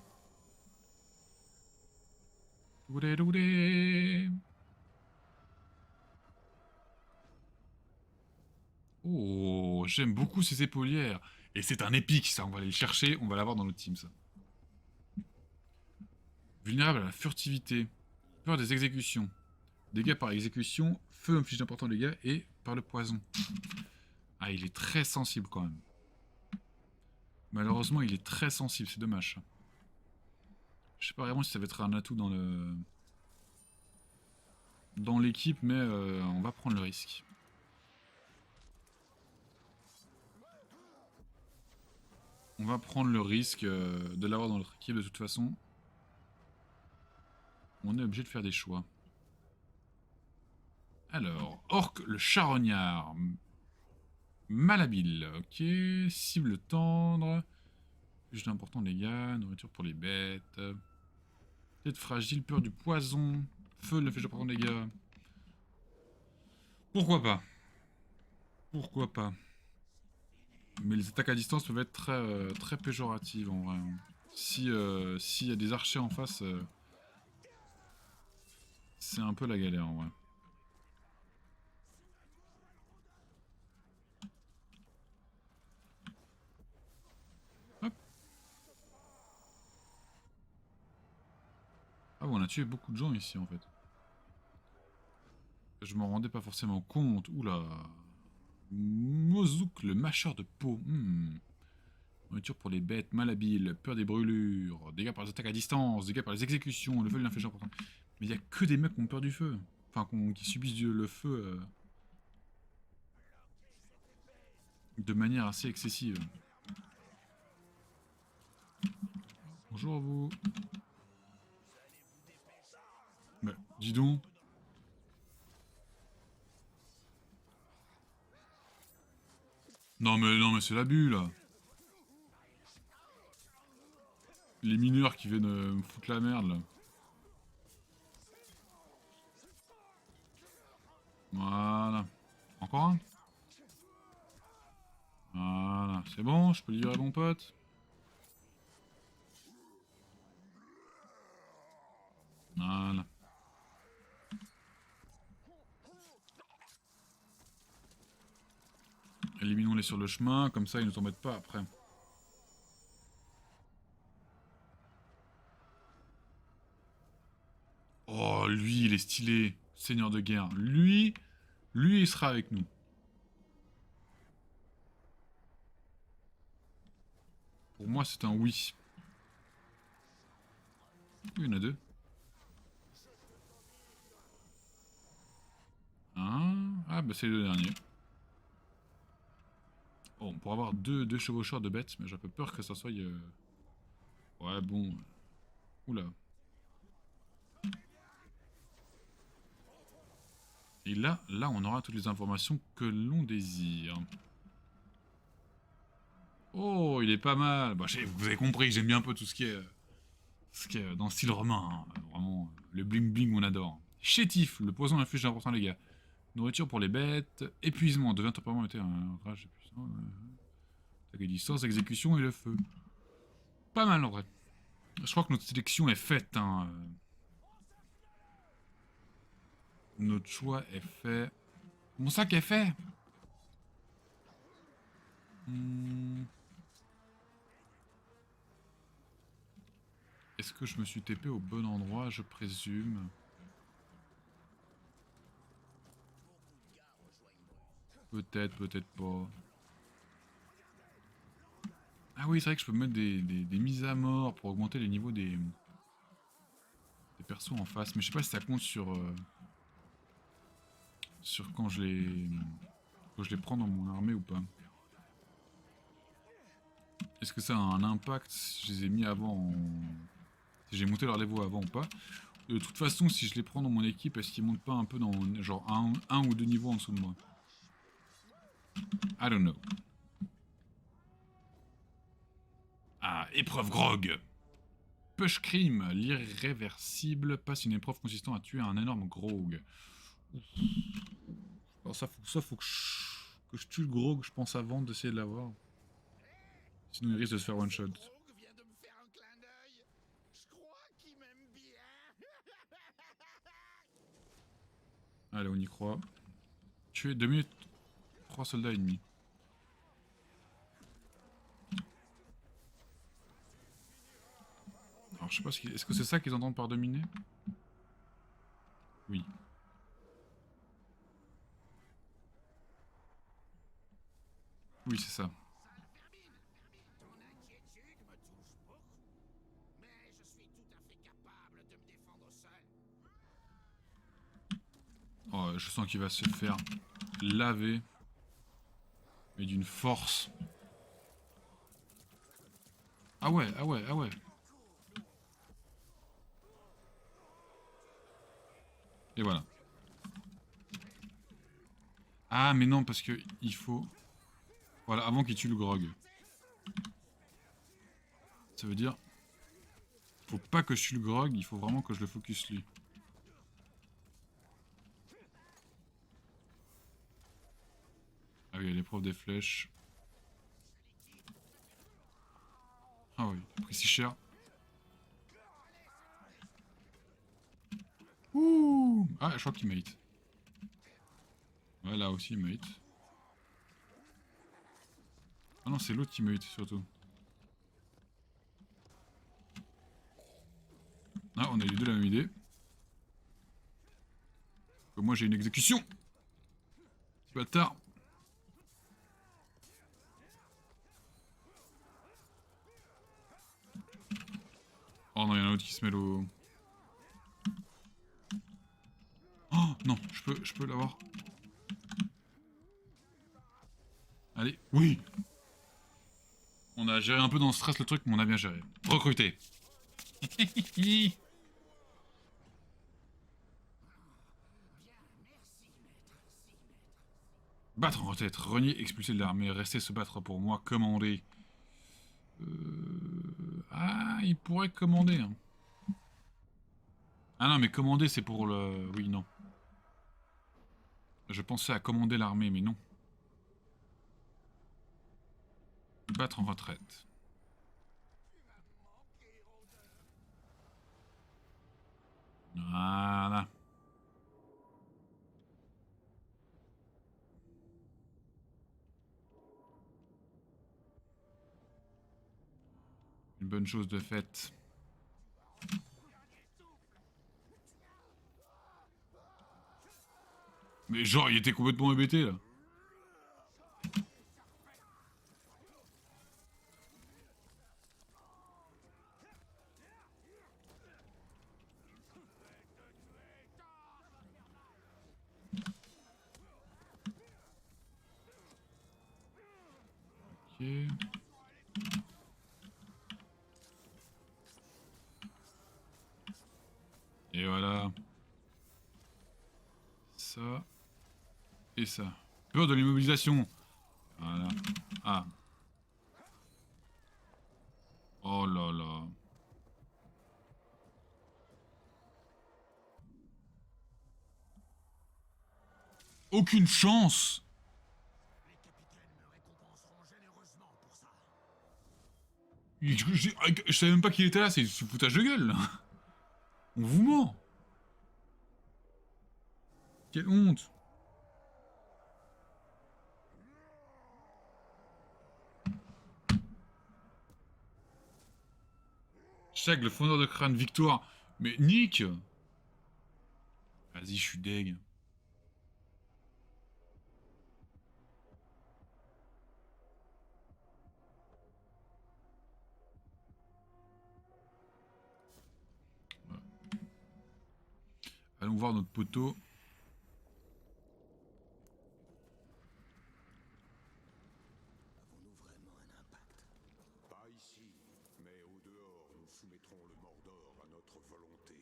Oh, j'aime beaucoup ces épaulières. Et c'est un épique, ça. On va aller le chercher, on va l'avoir dans notre team, ça. Vulnérable à la furtivité. Peur des exécutions. Dégâts par exécution. Feu inflige d'importants dégâts. Et par le poison. Ah, il est très sensible, quand même. Malheureusement, il est très sensible. C'est dommage. Je sais pas vraiment si ça va être un atout dans l'équipe, mais on va prendre le risque. On va prendre le risque de l'avoir dans notre équipe de toute façon. On est obligé de faire des choix. Alors, Orc le charognard. Malhabile, ok. Cible tendre. Plus d'importants dégâts. Nourriture pour les bêtes. Tête fragile, peur du poison. Feu ne fait d'importants dégâts. Pourquoi pas? Pourquoi pas? Mais les attaques à distance peuvent être très péjoratives en vrai. S'il y a des archers en face, c'est un peu la galère en vrai. Hop. Ah bon, a tué beaucoup de gens ici en fait. Je m'en rendais pas forcément compte. Oula. Mozouk, le mâcheur de peau. Nourriture pour les bêtes, malhabiles, peur des brûlures, dégâts par les attaques à distance, dégâts par les exécutions, le feu d'une infliction importante. Mais il y a que des mecs qui ont peur du feu. Enfin, qui subissent le feu de manière assez excessive. Bonjour à vous. Bah, dis donc. Non mais c'est l'abus là. Les mineurs qui viennent me foutre la merde là. Voilà. Encore un. Voilà. C'est bon, je peux livrer mon pote. Voilà. Éliminons-les sur le chemin, comme ça ils ne t'embêtent pas après. Oh, lui, il est stylé. Seigneur de guerre. Lui, il sera avec nous. Pour moi, c'est un oui. Oui, il y en a deux. Ah, bah c'est les deux derniers. Bon, on pourrait avoir deux chevaucheurs de bêtes, mais j'ai un peu peur que ça soit... Ouais, bon... Oula. Et là, on aura toutes les informations que l'on désire. Oh, il est pas mal. Bah, vous avez compris, j'aime bien un peu tout ce qui est dans le style romain. Hein. Vraiment, le bling bling, on adore. Chétif, le poison inflige d'importants dégâts. Nourriture pour les bêtes. Épuisement, devient temporairement un rage épuisant. Attaque à distance, exécution et le feu. Pas mal en vrai. Je crois que notre sélection est faite. Hein. Notre choix est fait. Mon sac est fait. Est-ce que je me suis TP au bon endroit, je présume? Peut-être, peut-être pas. Ah oui, c'est vrai que je peux mettre des mises à mort pour augmenter les niveaux des persos en face. Mais je sais pas si ça compte sur quand je les prends dans mon armée ou pas. Est-ce que ça a un impact si je les ai mis avant si j'ai monté leur niveau avant ou pas? De toute façon, si je les prends dans mon équipe, est-ce qu'ils montent pas un peu dans genre un ou deux niveaux en dessous de moi? I don't know. Ah, épreuve grog. Push Cream, l'irréversible, passe une épreuve consistant à tuer un énorme grog. Alors ça faut que je tue le grog, je pense, avant d'essayer de l'avoir. Sinon il risque de se faire one shot. Allez, on y croit. Tuer 2 minutes, 3 soldats ennemis. Alors je sais pas, est-ce que c'est ça qu'ils entendent par dominer? Oui. Oui, c'est ça. Oh, je sens qu'il va se faire laver. Mais d'une force. Ah ouais, ah ouais, ah ouais. Et voilà. Ah mais non, parce que il faut... Voilà, avant qu'il tue le grog. Ça veut dire... Faut pas que je tue le grog, il faut vraiment que je le focus lui. Ah oui, il y a l'épreuve des flèches. Ah oui, il a pris si cher. Ouh. Ah, je crois qu'il mate. Ouais, là aussi il mate. Ah non, c'est l'autre qui mate surtout. Ah, on a les deux la même idée. Comme moi j'ai une exécution. Petit bâtard. Oh non, il y en a un autre qui se mêle au... Oh non, je peux l'avoir. Allez, oui. On a géré un peu dans le stress le truc, mais on a bien géré. Recruter. Battre en retraite, renier, expulser de l'armée, rester se battre pour moi, commander. Ah, il pourrait commander. Hein. Ah non, mais commander c'est pour le... Oui, non. Je pensais à commander l'armée, mais non. Battre en retraite. Voilà. Une bonne chose de faite. Mais genre, il était complètement hébété, là. Ok. Et voilà. Ça. Et ça. Peur de l'immobilisation. Voilà. Ah. Oh là là. Aucune chance. Je savais même pas qu'il était là, c'est du foutage de gueule, là. On vous ment. Quelle honte. Chaque le fondeur de crâne, victoire. Mais Nick. Vas-y, je suis deg. Allons voir notre poteau. Avons-nous vraiment un impact? Pas ici, mais au dehors, nous soumettrons le Mordor à notre volonté.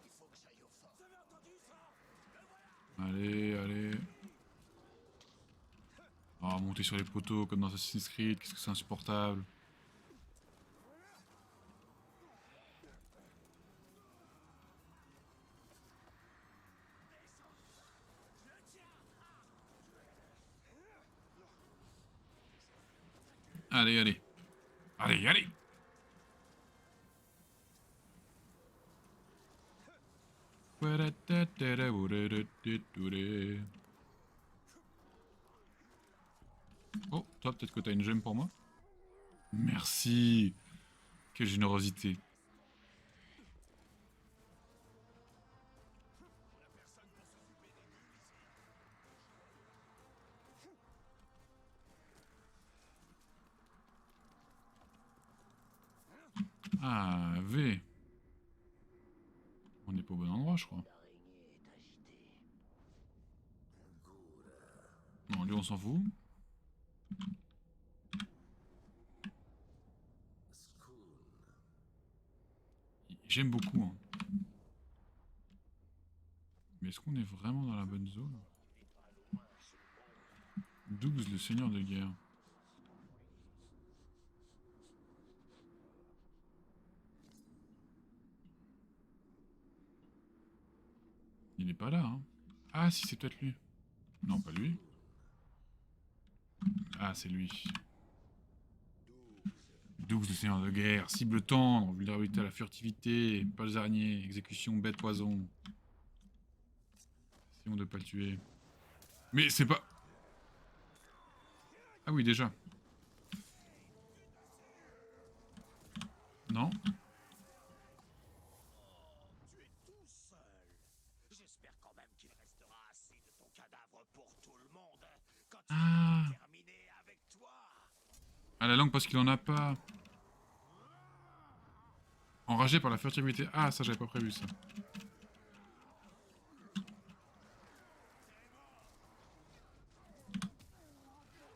Il faut que j'aille au fort. Vous avez entendu ça? Allez, allez. Oh, monter sur les poteaux comme dans Assassin's Creed, qu'est-ce que c'est insupportable. Allez, allez. Allez, allez. Oh, toi, peut-être que t'as une gemme pour moi? Merci. Quelle générosité. Ah, V. On n'est pas au bon endroit, je crois. Non, lui, on s'en fout. J'aime beaucoup. Hein. Mais est-ce qu'on est vraiment dans la bonne zone? 12, le seigneur de guerre. Il n'est pas là, hein. Ah, si, c'est peut-être lui. Non, pas lui. Ah, c'est lui. 12, le seigneur de guerre. Cible tendre, vulnérabilité à la furtivité, pas les araignées, exécution, bête poison. Essayons de pas le tuer. Mais c'est pas... Ah oui, déjà. Non. Tu es tout seul. J'espère quand même qu'il restera assez de ton cadavre pour tout le monde quand il Ah. aura terminé avec toi. Ah, la langue parce qu'il en a pas. Enragé par la furtivité. Ah, ça, j'avais pas prévu ça.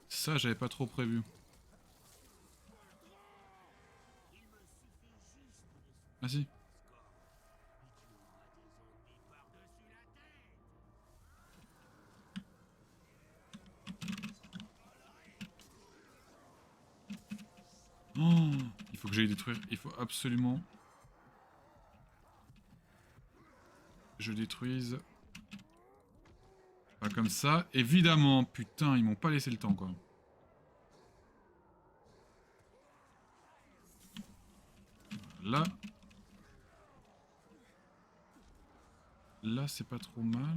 Ça, j'avais pas trop prévu. Ah si. Oh, il faut que j'aille détruire. Il faut absolument... Je détruise... Pas comme ça. Évidemment, putain, ils m'ont pas laissé le temps, quoi. Là... Là, c'est pas trop mal.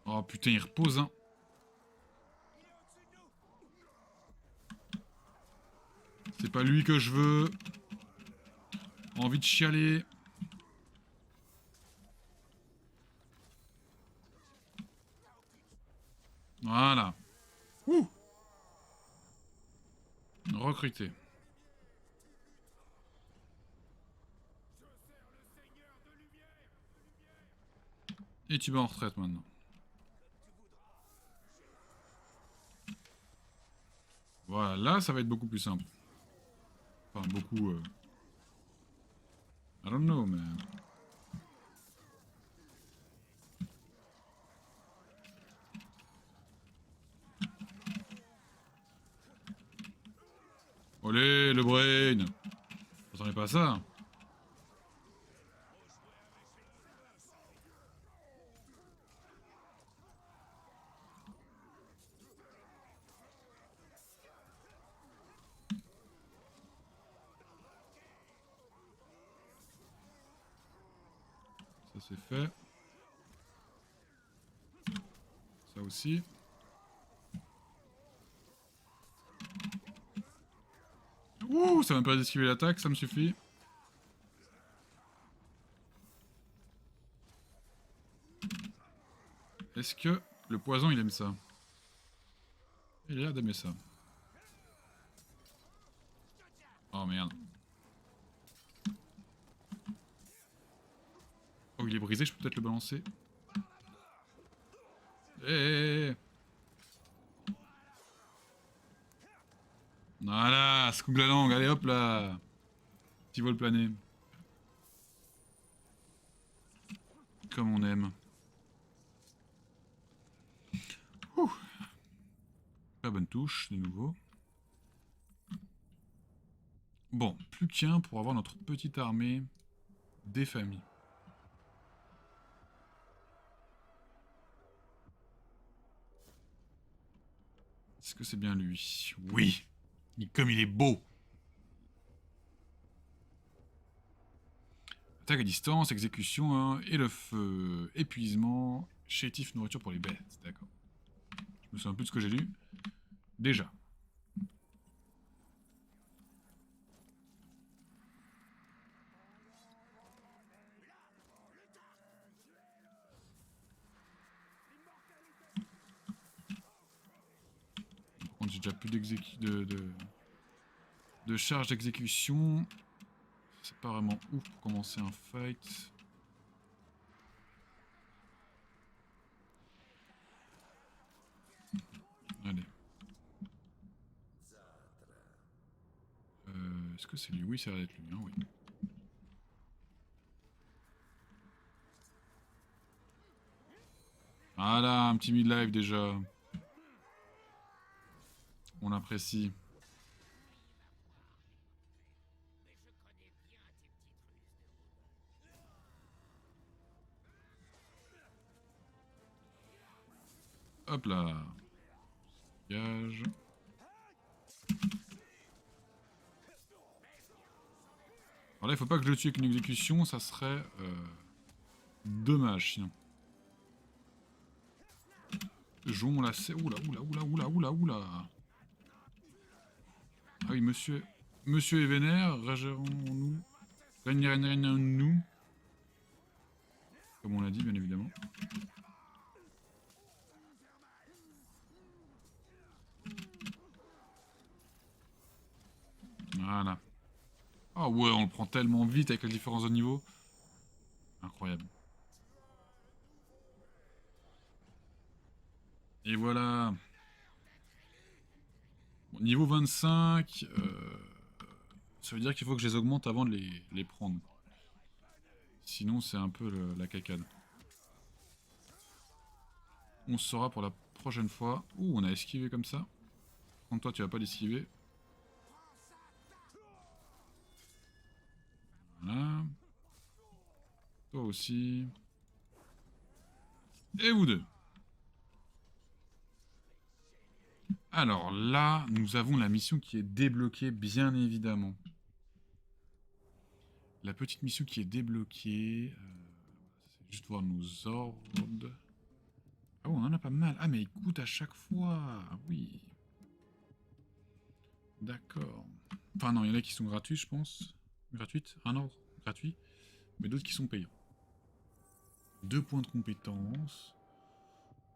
Oh putain, il repose, hein. C'est pas lui que je veux. Envie de chialer. Voilà. Ouh. Recruter. Et tu vas en retraite maintenant. Voilà, là ça va être beaucoup plus simple. Enfin, beaucoup... I don't know, mais... Olé, le brain. Vous attendez pas à ça? Ça c'est fait. Ça aussi. Ouh, ça m'a pas d'esquiver l'attaque, ça me suffit. Est-ce que le poison il aime ça? Il a l'air d'aimer ça. Oh merde. Oh, il est brisé, je peux peut-être le balancer. Eh. Voilà, scoop la langue, allez hop là. Petit vol plané. Comme on aime. Ouh. Très bonne touche, de nouveau. Bon, plus qu'un pour avoir notre petite armée des familles. Est-ce que c'est bien lui? Oui. Comme il est beau. Attaque à distance, exécution, hein, et le feu. Épuisement, chétif, nourriture pour les bêtes. D'accord. Je me souviens plus de ce que j'ai lu. Déjà. Par contre, j'ai déjà plus de charge d'exécution. C'est pas vraiment ouf pour commencer un fight. Allez. Est-ce que c'est lui? Oui, ça va être lui, hein, oui. Voilà, un petit mid-life déjà. On apprécie. Hop là. Gage. Alors là, il faut pas que je le tue avec une exécution, ça serait dommage sinon. Jouons la scène. Oula. Ah oui, monsieur est vénère. Régérons-nous. Régnons-nous. Comme on l'a dit, bien évidemment. Voilà. Ah ouais, on le prend tellement vite avec la différence de niveau. Incroyable. Et voilà. Bon, niveau 25, ça veut dire qu'il faut que je les augmente avant de les prendre. Sinon, c'est un peu la cacade. On saura pour la prochaine fois. Ouh, on a esquivé comme ça. Contre toi, tu vas pas l'esquiver. Voilà. Toi aussi. Et vous deux. Alors là, nous avons la mission qui est débloquée, bien évidemment. La petite mission qui est débloquée. C'est juste voir nos ordres. Ah oh, on en a pas mal. Ah mais il coûte à chaque fois. Ah oui. D'accord. Enfin non, il y en a qui sont gratuits, je pense. Gratuites. Un ordre gratuit. Mais d'autres qui sont payants. 2 points de compétence.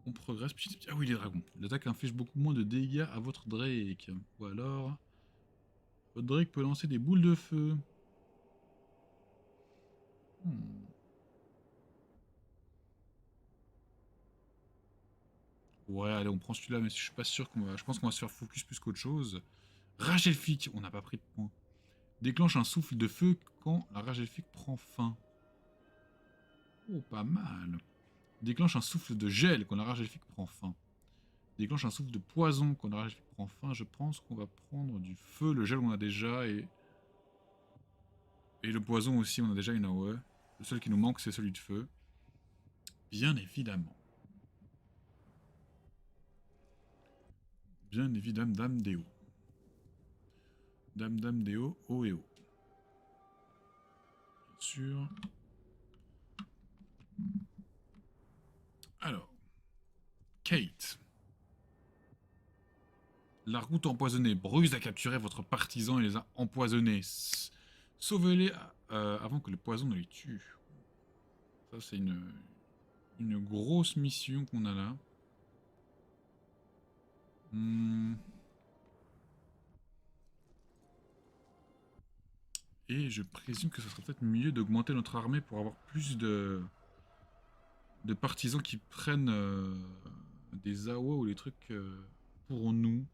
On progresse petit à petit. Ah oui, les dragons. L'attaque inflige beaucoup moins de dégâts à votre Drake. Ou alors... Votre Drake peut lancer des boules de feu. Ouais, allez, on prend celui-là, mais je suis pas sûr qu'on va... Je pense qu'on va se faire focus plus qu'autre chose. Rage elfique. On n'a pas pris de points. Déclenche un souffle de feu quand la rage elfique prend fin. Oh, pas mal. Déclenche un souffle de gel quand la rage elfique prend fin. Déclenche un souffle de poison quand la rage elfique prend fin. Je pense qu'on va prendre du feu. Le gel, on a déjà. Et le poison aussi, on a déjà une AOE. Le seul qui nous manque, c'est celui de feu. Bien évidemment. Bien évidemment, Dame Déo. Dame Déo, oh et oh. Bien sûr. Alors. Kate. La route empoisonnée. Bruse a capturé votre partisan et les a empoisonnés. Sauvez-les avant que le poison ne les tue. Ça, c'est une grosse mission qu'on a là. Et je présume que ce serait peut-être mieux d'augmenter notre armée pour avoir plus de partisans qui prennent des AOE ou des trucs pour nous.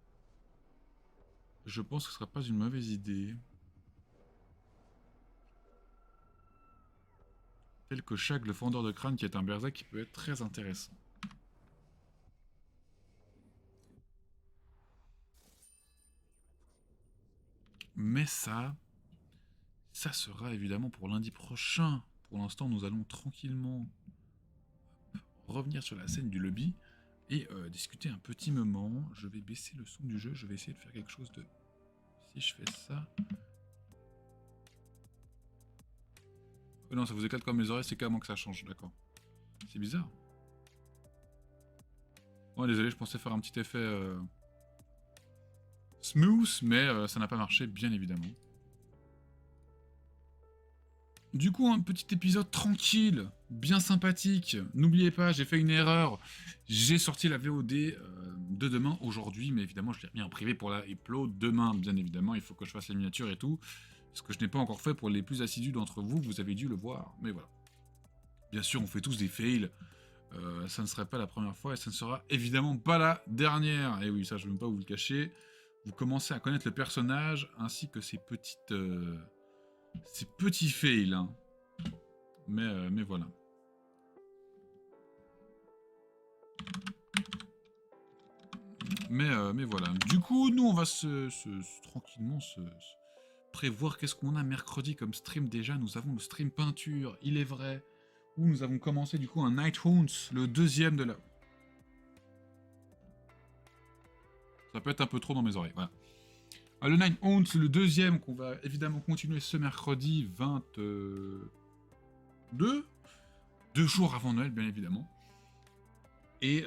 Je pense que ce ne serait pas une mauvaise idée. Tel que Shag, le fendeur de crâne, qui est un berserk qui peut être très intéressant. Mais ça sera évidemment pour lundi prochain. Pour l'instant, nous allons tranquillement revenir sur la scène du lobby et discuter un petit moment. Je vais baisser le son du jeu, je vais essayer de faire quelque chose de... Si je fais ça... Oh non, ça vous éclate comme les oreilles, c'est qu'à moi que ça change, d'accord. C'est bizarre. Bon, désolé, je pensais faire un petit effet smooth, mais ça n'a pas marché, bien évidemment. Du coup, un petit épisode tranquille, bien sympathique. N'oubliez pas, j'ai fait une erreur. J'ai sorti la VOD de demain aujourd'hui, mais évidemment, je l'ai remis en privé pour la upload demain. Bien évidemment, il faut que je fasse les miniatures et tout. Ce que je n'ai pas encore fait pour les plus assidus d'entre vous, vous avez dû le voir, mais voilà. Bien sûr, on fait tous des fails. Ça ne serait pas la première fois et ça ne sera évidemment pas la dernière. Et oui, ça, je ne vais même pas vous le cacher. Vous commencez à connaître le personnage ainsi que ses petites... ces petits fails, hein. Mais voilà. Mais voilà. Du coup, nous, on va tranquillement se prévoir qu'est-ce qu'on a mercredi comme stream déjà. Nous avons le stream peinture, il est vrai, où nous avons commencé du coup un Night Haunts, le deuxième de la... Ça peut être un peu trop dans mes oreilles, voilà. Le Night Haunts, le deuxième, qu'on va évidemment continuer ce mercredi 22. 2 jours avant Noël, bien évidemment. Et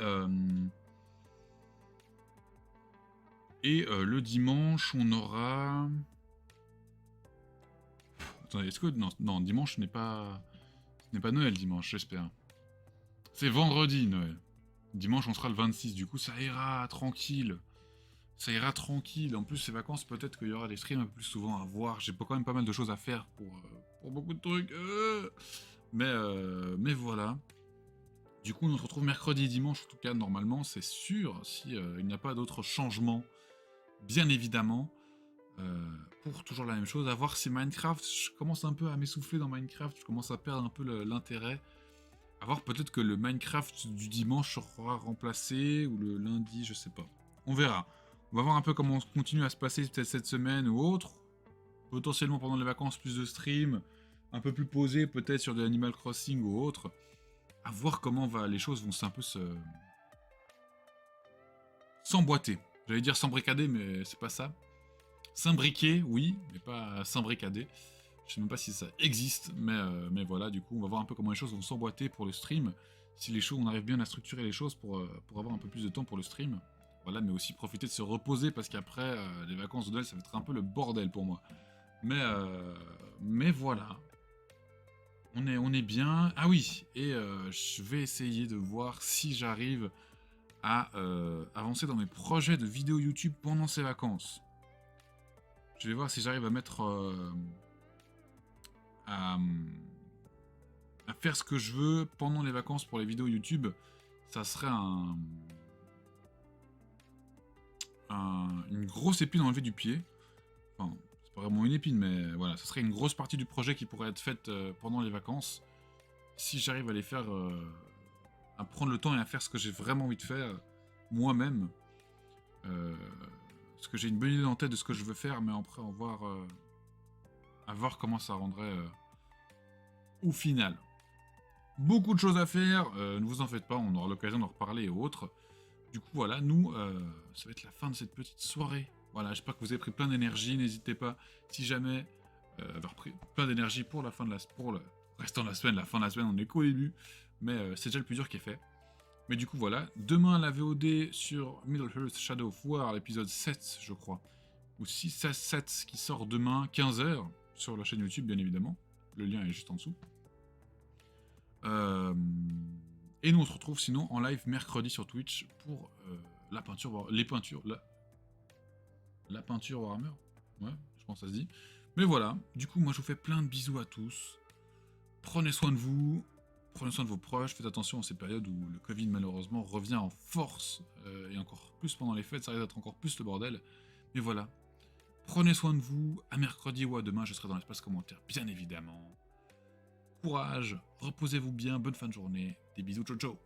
Et le dimanche, on aura... Attendez, est-ce que... Non, dimanche, ce n'est pas Noël, dimanche, j'espère. C'est vendredi, Noël. Dimanche, on sera le 26, du coup, ça ira tranquille. Ça ira tranquille. En plus, ces vacances, peut-être qu'il y aura des streams un peu plus souvent à voir. J'ai quand même pas mal de choses à faire pour beaucoup de trucs. Mais voilà. Du coup, on se retrouve mercredi et dimanche, en tout cas, normalement, c'est sûr, si il n'y a pas d'autres changements, bien évidemment, pour toujours la même chose. À voir si Minecraft, je commence un peu à m'essouffler dans Minecraft, je commence à perdre un peu l'intérêt. À voir peut-être que le Minecraft du dimanche sera remplacé, ou le lundi, je sais pas. On verra. On va voir un peu comment on continue à se passer peut-être cette semaine ou autre. Potentiellement pendant les vacances, plus de streams, un peu plus posé peut-être sur de Animal Crossing ou autre. À voir comment les choses vont un peu s'emboîter. J'allais dire s'embricader, mais c'est pas ça. S'imbriquer, oui, mais pas s'imbricader. Je sais même pas si ça existe, mais voilà, du coup, on va voir un peu comment les choses vont s'emboîter pour le stream. Si les choses, on arrive bien à structurer les choses pour avoir un peu plus de temps pour le stream. Voilà, mais aussi profiter de se reposer, parce qu'après, les vacances de Noël, ça va être un peu le bordel pour moi. Mais voilà. On est bien. Ah oui, et je vais essayer de voir si j'arrive à avancer dans mes projets de vidéos YouTube pendant ces vacances. Je vais voir si j'arrive à mettre... à faire ce que je veux pendant les vacances pour les vidéos YouTube. Ça serait une grosse épine enlevée du pied. Enfin, c'est pas vraiment une épine, mais voilà, ça serait une grosse partie du projet qui pourrait être faite pendant les vacances. Si j'arrive à les faire, à prendre le temps et à faire ce que j'ai vraiment envie de faire, moi-même, parce que j'ai une bonne idée en tête de ce que je veux faire, mais après, à voir comment ça rendrait au final. Beaucoup de choses à faire, ne vous en faites pas, on aura l'occasion d'en reparler et autres. Du coup, voilà, nous, ça va être la fin de cette petite soirée. Voilà, j'espère que vous avez pris plein d'énergie, n'hésitez pas, si jamais, avoir pris plein d'énergie pour la fin de pour le restant de la semaine, la fin de la semaine, on est qu'au début, mais c'est déjà le plus dur qui est fait. Mais du coup, voilà, demain, la VOD sur Middle-earth Shadow of War, l'épisode 7, je crois, ou 6 à 7, qui sort demain, 15h, sur la chaîne YouTube, bien évidemment. Le lien est juste en dessous. Et nous on se retrouve sinon en live mercredi sur Twitch pour la peinture Warhammer. Ouais, je pense que ça se dit. Mais voilà, du coup moi je vous fais plein de bisous à tous. Prenez soin de vous, prenez soin de vos proches, faites attention en ces périodes où le Covid malheureusement revient en force, et encore plus pendant les fêtes, ça risque d'être encore plus le bordel. Mais voilà, prenez soin de vous, à mercredi ou à demain je serai dans l'espace commentaire bien évidemment. Courage, reposez-vous bien, bonne fin de journée, des bisous, ciao ciao.